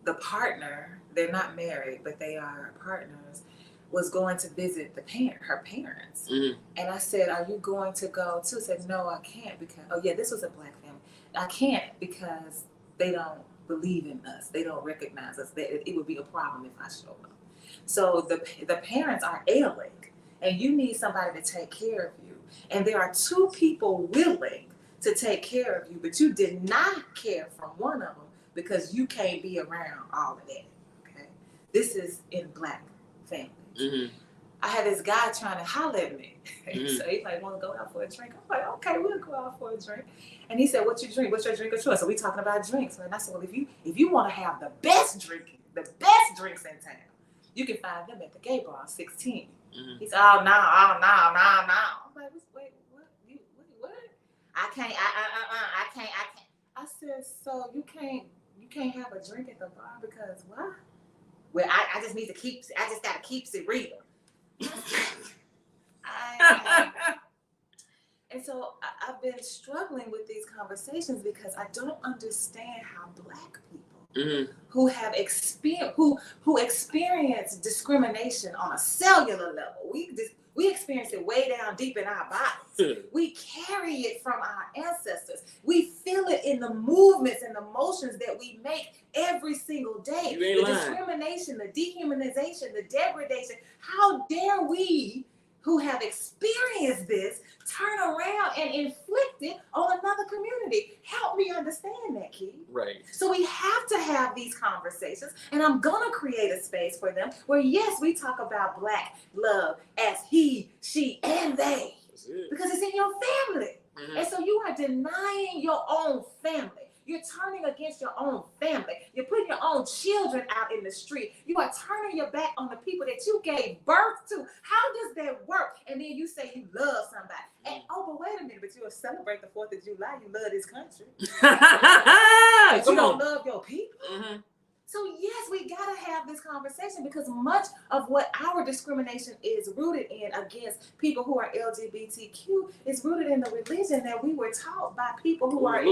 the partner, they're not married, but they are partners, was going to visit her parents. Mm-hmm. And I said, are you going to go too? Said, no, I can't because, oh yeah, this was a Black family. I can't because they don't believe in us. They don't recognize us. It would be a problem if I showed up. So the parents are ailing and you need somebody to take care of you. And there are two people willing to take care of you, but you did not care for one of them because you can't be around all of that. Okay, this is in Black families. Mm-hmm. I had this guy trying to holler at me. Mm-hmm. So he's like, want to go out for a drink? I'm like, okay, we'll go out for a drink. And he said, what you drink? What's your drink of choice? So we talking about drinks. And I said, well, if you want to have the best drinks in town, you can find them at the gay bar on 16. Mm-hmm. He said, oh no. I'm like, wait, what? I can't. I said, so you can't have a drink at the bar because what? Well, I just gotta keep it real. And so I've been struggling with these conversations because I don't understand how Black people who have who experience discrimination on a cellular level, we experience it way down deep in our bodies. We carry it from our ancestors. We feel it in the movements and the motions that we make every single day. The discrimination, the dehumanization, the degradation. How dare we who have experienced this turn around and inflict it on another community? Help me understand that, Key. Right. So we have to have these conversations, and I'm gonna create a space for them where, yes, we talk about Black love as he, she, and they, because it's in your family. Mm-hmm. And so you are denying your own family. You're turning against your own family. You're putting your own children out in the street. You are turning your back on the people that you gave birth to. How does that work? And then you say you love somebody. And but wait a minute, but you'll celebrate the 4th of July. You love this country. But you don't love your people. Mm-hmm. So yes, we gotta have this conversation because much of what our discrimination is rooted in against people who are LGBTQ is rooted in the religion that we were taught by people who are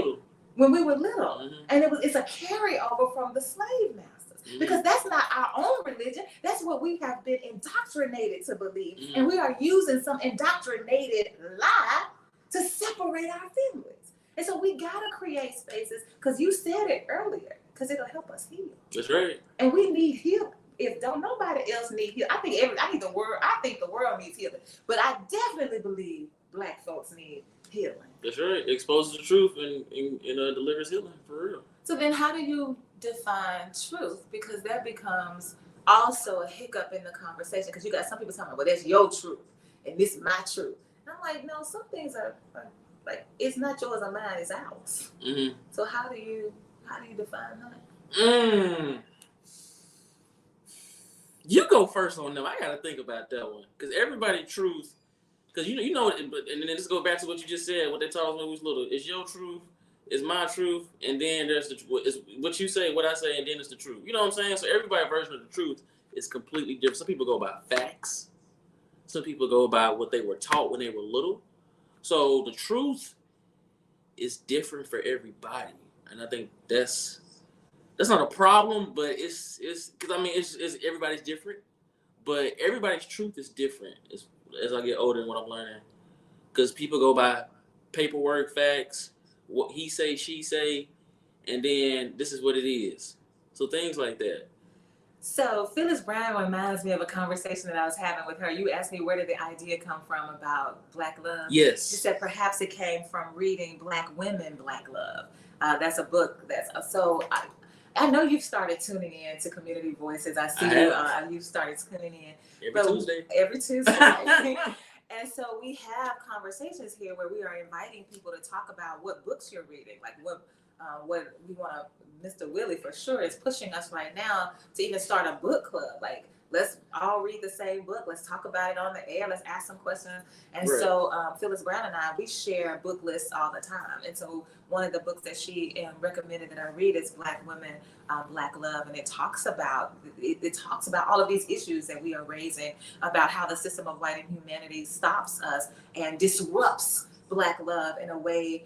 when we were little. Mm-hmm. And it's a carryover from the slave masters. Mm-hmm. Because that's not our own religion. That's what we have been indoctrinated to believe. Mm-hmm. And we are using some indoctrinated lie to separate our families. And so we gotta create spaces, because you said it earlier, because it'll help us heal. That's right. And we need healing. If don't nobody else need healing, I think the world needs healing. But I definitely believe Black folks need healing. That's right. Exposes the truth and delivers healing for real. So then how do you define truth? Because that becomes also a hiccup in the conversation, because you got some people talking about, well, that's your truth and this is my truth. And I'm like, no, some things are like, it's not yours or mine, it's ours. Mm-hmm. So how do you define that? You go first on them. I gotta think about that one, because everybody's truth. Because you know, and then let's go back to what you just said. What they taught us when we was little: it's your truth, it's my truth, and then there's it's what you say, what I say, and then it's the truth. You know what I'm saying? So everybody's version of the truth is completely different. Some people go by facts. Some people go by what they were taught when they were little. So the truth is different for everybody, and I think that's not a problem. But it's because it's everybody's different, but everybody's truth is different. As I get older and what I'm learning, because people go by paperwork, facts, what he say, she say, and then this is what it is. So things like that. So Phyllis Brown reminds me of a conversation that I was having with her. You asked me where did the idea come from about Black love. Yes. She said perhaps it came from reading Black Women, Black Love. That's a book I know you've started tuning in to Community Voices. I see you've started tuning in. Every Tuesday. And so we have conversations here where we are inviting people to talk about what books you're reading, like what we want to. Mr. Willie for sure is pushing us right now to even start a book club. Like, let's all read the same book. Let's talk about it on the air. Let's ask some questions. And so Phyllis Brown and I, we share book lists all the time. And so one of the books that she recommended that I read is Black Women, Black Love. And it talks about all of these issues that we are raising about how the system of white inhumanity stops us and disrupts Black love in a way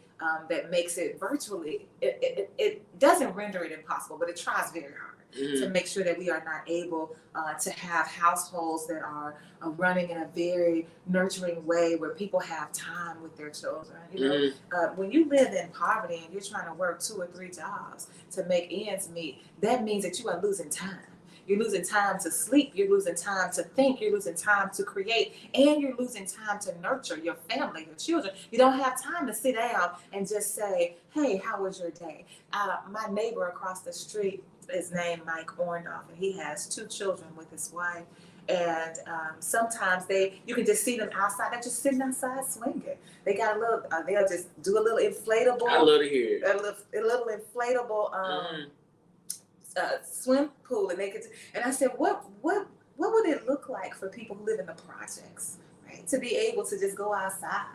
that makes it virtually, it doesn't render it impossible, but it tries very hard to make sure that we are not able to have households that are running in a very nurturing way where people have time with their children. You know, when you live in poverty and you're trying to work 2 or 3 jobs to make ends meet, that means that you are losing time. You're losing time to sleep. You're losing time to think. You're losing time to create. And you're losing time to nurture your family, your children. You don't have time to sit down and just say, hey, how was your day? My neighbor across the street is named Mike Orndorff, and he has 2 children with his wife. And sometimes you can just see them outside. They're just sitting outside swinging. They got a little, they'll just do a little inflatable. I love to hear it. A little inflatable swim pool, and I said, what would it look like for people who live in the projects, right? To be able to just go outside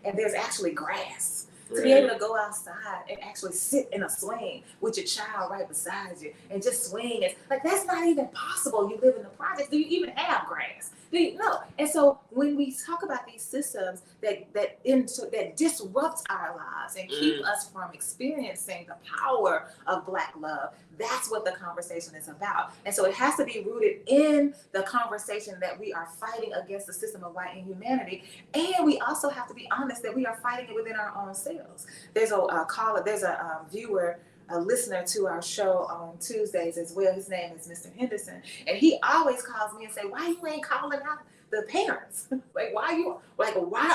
and there's actually grass. To be able to go outside and actually sit in a swing with your child right beside you and just swing. It's like, that's not even possible. You live in the projects. Do you even have grass? No. And so when we talk about these systems that disrupt our lives and keep us from experiencing the power of Black love, that's what the conversation is about. And so it has to be rooted in the conversation that we are fighting against the system of white inhumanity. And we also have to be honest that we are fighting it within our own selves. There's a viewer, a listener to our show on Tuesdays as well. His name is Mr. Henderson. And he always calls me and say, why you ain't calling out the parents? Why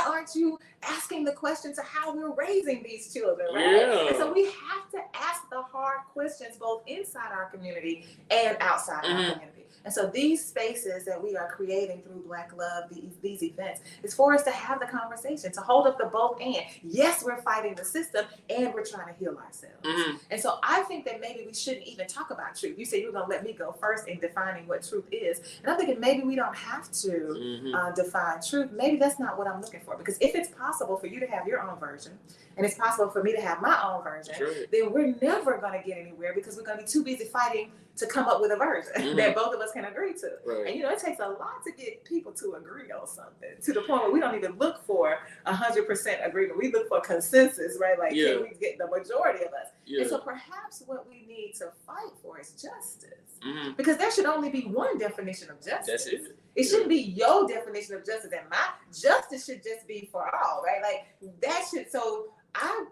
aren't you asking the questions of how we're raising these children, right? Yeah. And so we have to ask the hard questions both inside our community and outside our community. And so these spaces that we are creating through Black Love, these events, is for us to have the conversation, to hold up the both and. Yes, we're fighting the system and we're trying to heal ourselves. And so I think that maybe we shouldn't even talk about truth. You said you were going to let me go first in defining what truth is. And I'm thinking maybe we don't have to define truth. Maybe that's not what I'm looking for. Because if it's possible for you to have your own version, and it's possible for me to have my own version, then we're never going to get anywhere because we're going to be too busy fighting to come up with a version that both of us can agree to. Right. And it takes a lot to get people to agree on something, to the point where we don't even look for 100% agreement. We look for consensus, right? Like, can we get the majority of us? And so perhaps what we need to fight for is justice. Because there should only be one definition of justice. That's it. It shouldn't be your definition of justice, and my justice should just be for all, right? Like, that should, so I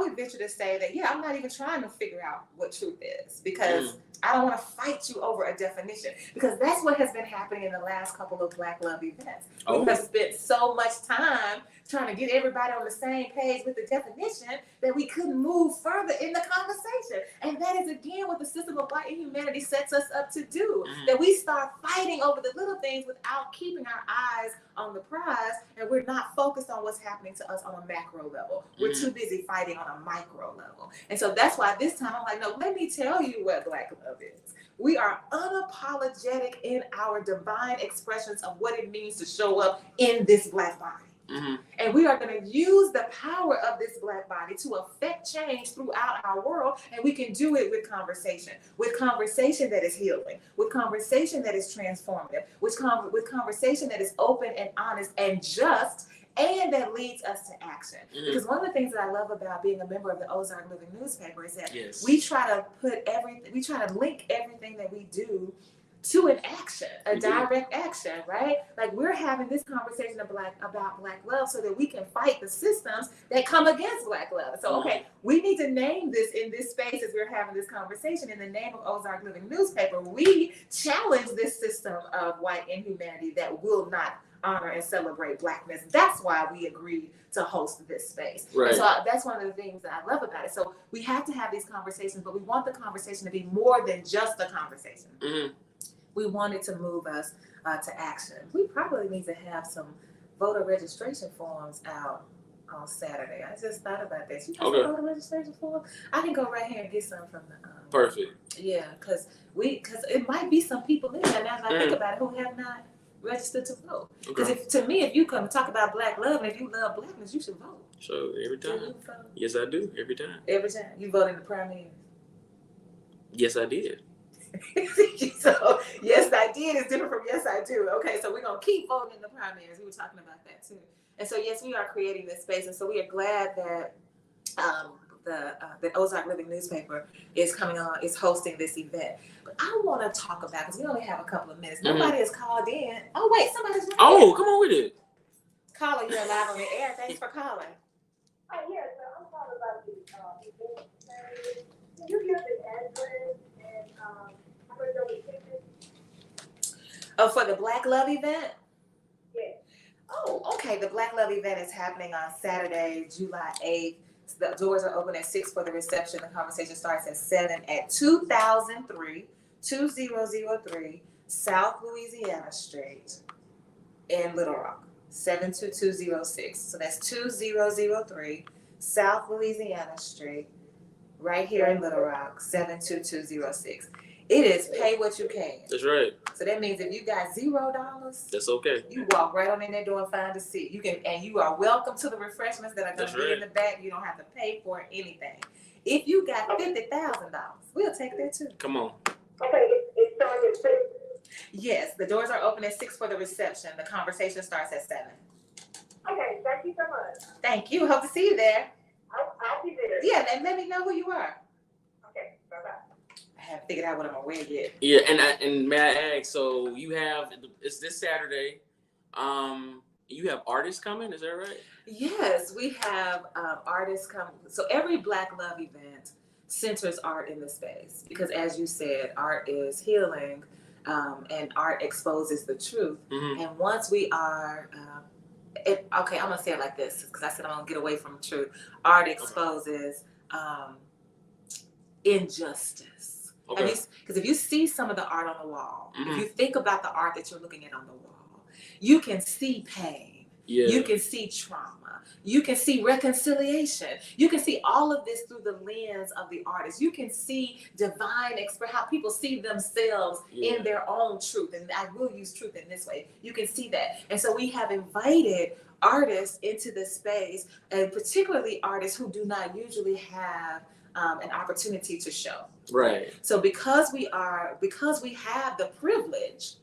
would venture to say that, I'm not even trying to figure out what truth is, because I don't want to fight you over a definition, because that's what has been happening in the last couple of Black Love events. We have spent so much time trying to get everybody on the same page with the definition that we couldn't move further in the conversation. And that is, again, what the system of white inhumanity sets us up to do, that we start fighting over the little things without keeping our eyes on the prize, and we're not focused on what's happening to us on a macro level. We're too busy fighting on a micro level. And so that's why this time I'm like, no, let me tell you what Black love is. We are unapologetic in our divine expressions of what it means to show up in this Black body. And we are going to use the power of this Black body to affect change throughout our world. And we can do it with conversation that is healing, with conversation that is transformative, with conversation that is open and honest and just, and that leads us to action. Because one of the things that I love about being a member of the Ozark Living Newspaper is that we try to link everything that we do to an action, a We do. direct action, right? Like we're having this conversation about Black love so that we can fight the systems that come against Black love. So, okay, we need to name this in this space as we're having this conversation. In the name of Ozark Living Newspaper, we challenge this system of white inhumanity that will not honor and celebrate Blackness. That's why we agreed to host this space. Right. And so that's one of the things that I love about it. So we have to have these conversations, but we want the conversation to be more than just a conversation. Mm-hmm. We wanted to move us to action. We probably need to have some voter registration forms out on Saturday. I just thought about this. You got some voter registration forms? I can go right here and get some from the. Perfect. Yeah, because it might be some people in there now that I think about it who have not registered to vote. Because to me, if you come talk about Black love and if you love Blackness, you should vote. So every Do you time. vote? Yes, I do. Every time. Every time you vote in the primary. Yes, I did. So yes, I did is different from yes, I do. Okay, so we're gonna keep voting in the primaries. We were talking about that too. And so yes, we are creating this space, and so we are glad that the Ozark Living Newspaper is coming on, is hosting this event. But I want to talk about, because we only have a couple of minutes. Nobody has called in. Oh wait, somebody's right Oh, here. come on with it. Caller, you're live on the air. Thanks for calling. Oh, yes, I'm calling about the event. Can you give the address and how much are the tickets? Oh, for the Black Love event? Yes. Oh, okay. The Black Love event is happening on Saturday, July 8th. The doors are open at 6 for the reception. The conversation starts at 7 at 2003 South Louisiana Street in Little Rock, 72206. So that's 2003 South Louisiana Street, right here in Little Rock, 72206. It is pay what you can. That's right. So that means if you got $0, That's okay. you walk right on in that door and find a seat. You can, and you are welcome to the refreshments that are going to be in the back. You don't have to pay for anything. If you got $50,000, we'll take that too. Come on. Okay, it's starting at 6. Yes, the doors are open at 6 for the reception. The conversation starts at 7. Okay, thank you so much. Thank you. Hope to see you there. I'll be there. Yeah, and let me know who you are. Okay, bye-bye. I haven't figured out what I'm gonna wear yet. Yeah, and may I ask? So you have it's this Saturday. You have artists coming. Is that right? Yes, we have artists come. So every Black Love event centers art in the space because, as you said, art is healing, and art exposes the truth. Mm-hmm. And once we are, okay, I'm gonna say it like this because I said I'm gonna get away from truth. Art exposes injustice. Okay. Because if you see some of the art on the wall, Mm-hmm. if you think about the art that you're looking at on the wall, you can see pain. Yeah. You can see trauma. You can see reconciliation. You can see all of this through the lens of the artist. You can see divine how people see themselves in their own truth. And I will use truth in this way. You can see that. And so we have invited artists into the space, and particularly artists who do not usually have an opportunity to show. Right. So because we have the privilege,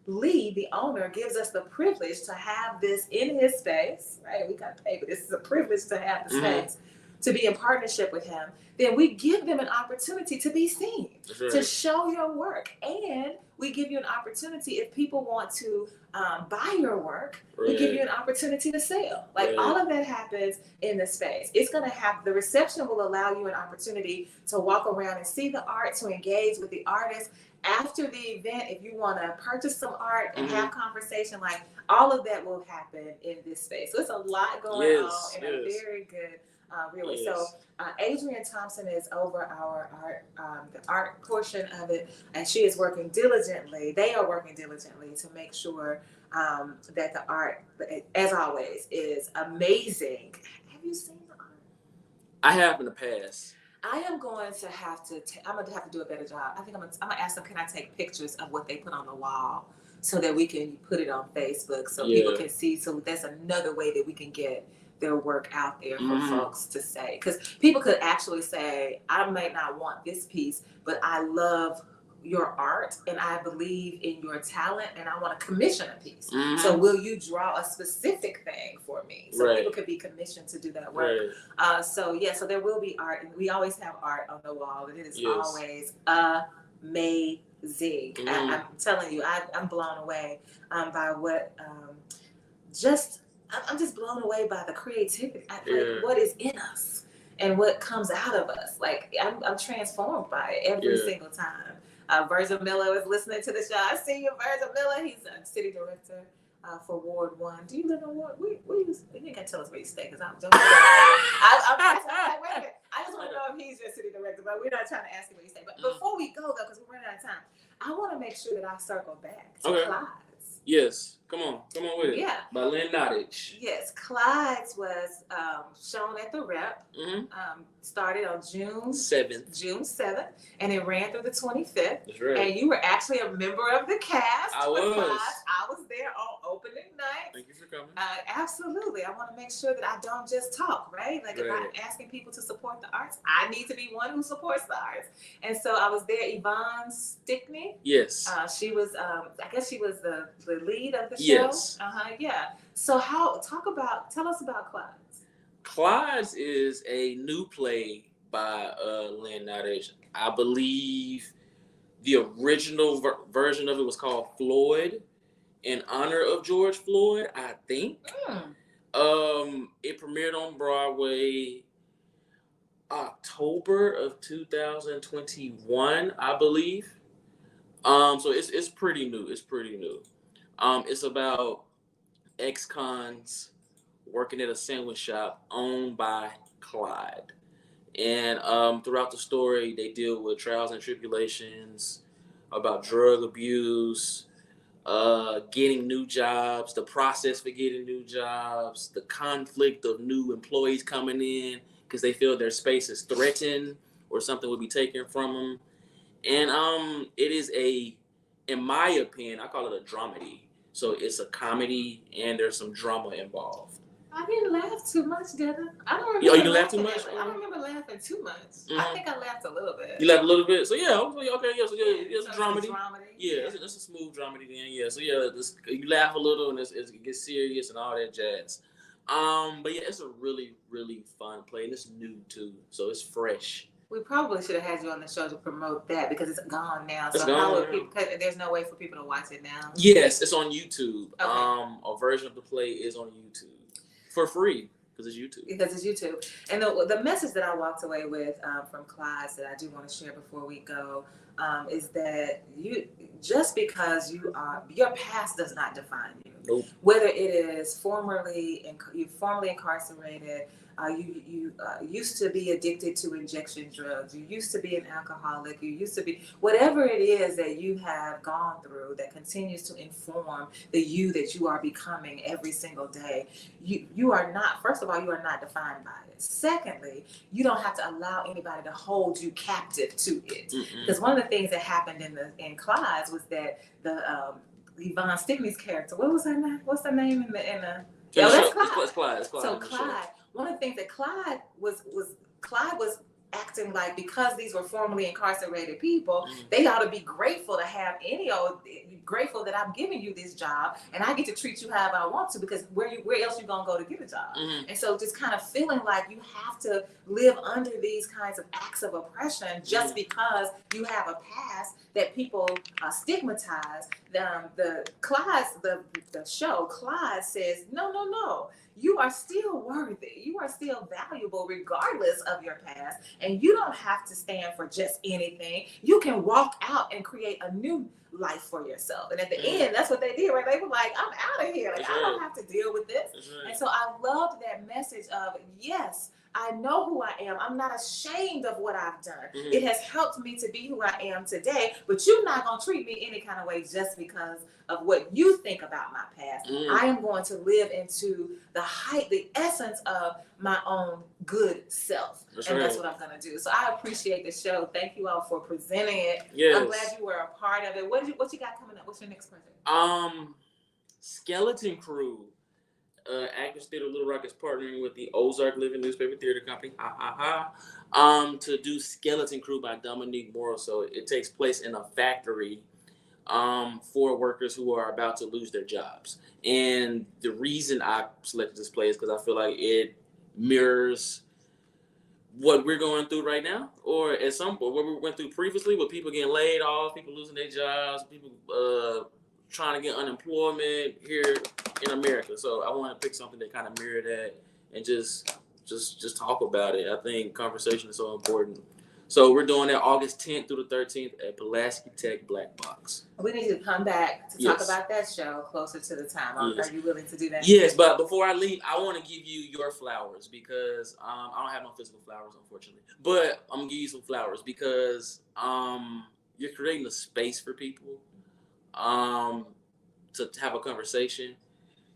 Lee, the owner, gives us the privilege to have this in his space, right? We got to pay, but this is a privilege to have the space, to be in partnership with him. Then we give them an opportunity to be seen, to show your work. And we give you an opportunity, if people want to buy your work, we give you an opportunity to sell. Like all of that happens in the space. It's going to have, the reception will allow you an opportunity to walk around and see the art, to engage with the artist. After the event, if you want to purchase some art and have conversation, like all of that will happen in this space. So it's a lot going on in a very good really. So Adrienne Thompson is over our art, the art portion of it, and she is working diligently. They are working diligently to make sure that the art, as always, is amazing. Have you seen the art? I have in the past. I am going to have to. I'm going to have to do a better job. I think I'm going to ask them, can I take pictures of what they put on the wall so that we can put it on Facebook so people can see. So that's another way that we can get their work out there for folks to say. Because people could actually say, I might not want this piece, but I love your art and I believe in your talent and I want to commission a piece. So will you draw a specific thing for me? So people could be commissioned to do that work. So there will be art, and we always have art on the wall, and it is always amazing. Z. Mm. I'm telling you, I'm blown away by what I'm just blown away by the creativity, like what is in us and what comes out of us. Like I'm transformed by it every single time. Virgil Miller is listening to the show. I see you, Virgil Miller. He's a city director for Ward 1. Do you live in Ward? You ain't got to tell us where you stay, because I'm just wait a minute. I just want to know if he's your city director, but we're not trying to ask you where you stay. But before we go, though, because we're running out of time, I want to make sure that I circle back to Clyde's. Yes, come on with it. Yeah. By Lynn Nottage. Yes, Clyde's was shown at the Rep. Mm-hmm. Started on June 7th, and it ran through the 25th. That's right. And you were actually a member of the cast. I was. Clyde's. I was there on opening night. Thank you for coming. Absolutely. I want to make sure that I don't just talk, right? Like if I'm asking people to support the arts, I need to be one who supports the arts. And so I was there. Yvonne Stickney. Yes. She was, I guess she was the lead of the show. Yes. Yeah. So tell us about Clyde's. Clyde's is a new play by Lynn Nottage. I believe the original version of it was called Floyd, in honor of George Floyd, I think. It premiered on Broadway October of 2021, I believe. So it's pretty new. It's about ex-cons working at a sandwich shop owned by Clyde. And throughout the story, they deal with trials and tribulations about drug abuse, getting new jobs, the process for getting new jobs, the conflict of new employees coming in because they feel their space is threatened or something will be taken from them. And it is in my opinion, I call it a dramedy. So it's a comedy and there's some drama involved. I didn't laugh too much, did I? I don't remember. You didn't laugh too much? I don't remember laughing too much. Mm-hmm. I think I laughed a little bit. You laughed a little bit? So yeah, okay, yeah, so it's a dramedy. Yeah, it's a smooth dramedy then, yeah. So yeah, you laugh a little and it gets serious and all that jazz. But yeah, it's a really, really fun play and it's new too, so it's fresh. We probably should have had you on the show to promote that because it's gone now. It's so gone, how would people? There's no way for people to watch it now. Yes, it's on YouTube. Okay. A version of the play is on YouTube for free because it's YouTube. And the message that I walked away with from Clyde's that I do want to share before we go is that just because your past does not define you. Nope. Whether it is you're formerly incarcerated. You used to be addicted to injection drugs. You used to be an alcoholic. You used to be whatever it is that you have gone through that continues to inform the you that you are becoming every single day. You are not, first of all, you are not defined by it. Secondly, you don't have to allow anybody to hold you captive to it. Mm-mm. Because one of the things that happened in Clyde's was that the Yvonne Stickney's character, what's her name in the that's Clyde. It's Clyde. So Clyde. One of the things that Clyde was acting like, because these were formerly incarcerated people, they ought to be grateful to have grateful that I'm giving you this job and I get to treat you however I want to, because where else you gonna go to get a job? Mm-hmm. And so just kind of feeling like you have to live under these kinds of acts of oppression just because you have a past that people stigmatize. The show Clyde says, no. You are still worthy. You are still valuable regardless of your past. And you don't have to stand for just anything. You can walk out and create a new life for yourself. And at the end, that's what they did, right? They were like, I'm out of here. Like, I don't have to deal with this. And so I loved that message of, yes, I know who I am. I'm not ashamed of what I've done. Mm-hmm. It has helped me to be who I am today, but you're not going to treat me any kind of way just because of what you think about my past. Mm-hmm. I am going to live into the essence of my own good self. That's what I'm going to do. So I appreciate the show. Thank you all for presenting it. Yes. I'm glad you were a part of it. What you got coming up? What's your next project? Skeleton Crew. Actors Theater Little Rock is partnering with the Ozark Living Newspaper Theater Company, to do Skeleton Crew by Dominique Morrow. So it takes place in a factory for workers who are about to lose their jobs. And the reason I selected this play is because I feel like it mirrors what we're going through right now, or at some point what we went through previously, with people getting laid off, people losing their jobs, people trying to get unemployment here in America. So I want to pick something that kind of mirror that and just talk about it. I think conversation is so important. So we're doing that August 10th through the 13th at Pulaski Tech Black Box. We need to come back to talk about that show closer to the time. Yes. Are you willing to do that? Yes, but before I leave, I want to give you your flowers because I don't have no physical flowers, unfortunately. But I'm going to give you some flowers because you're creating a space for people to have a conversation.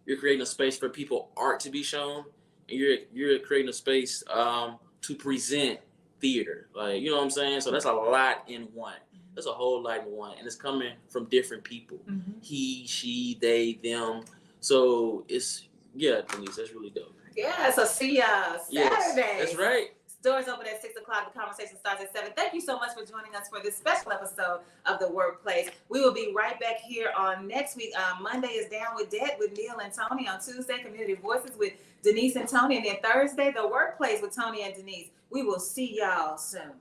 You're creating a space for people art to be shown. And you're creating a space to present theater. Like, you know what I'm saying? So that's a lot in one. That's a whole lot in one. And it's coming from different people. Mm-hmm. He, she, they, them. So it's, yeah, Denise, that's really dope. Yeah, so see y'all Saturday. Yes, that's right. Doors open at 6 o'clock. The conversation starts at 7. Thank you so much for joining us for this special episode of The Workplace. We will be right back here on next week. Monday is Down with Debt with Neil and Tony. On Tuesday, Community Voices with Denise and Tony. And then Thursday, The Workplace with Tony and Denise. We will see y'all soon.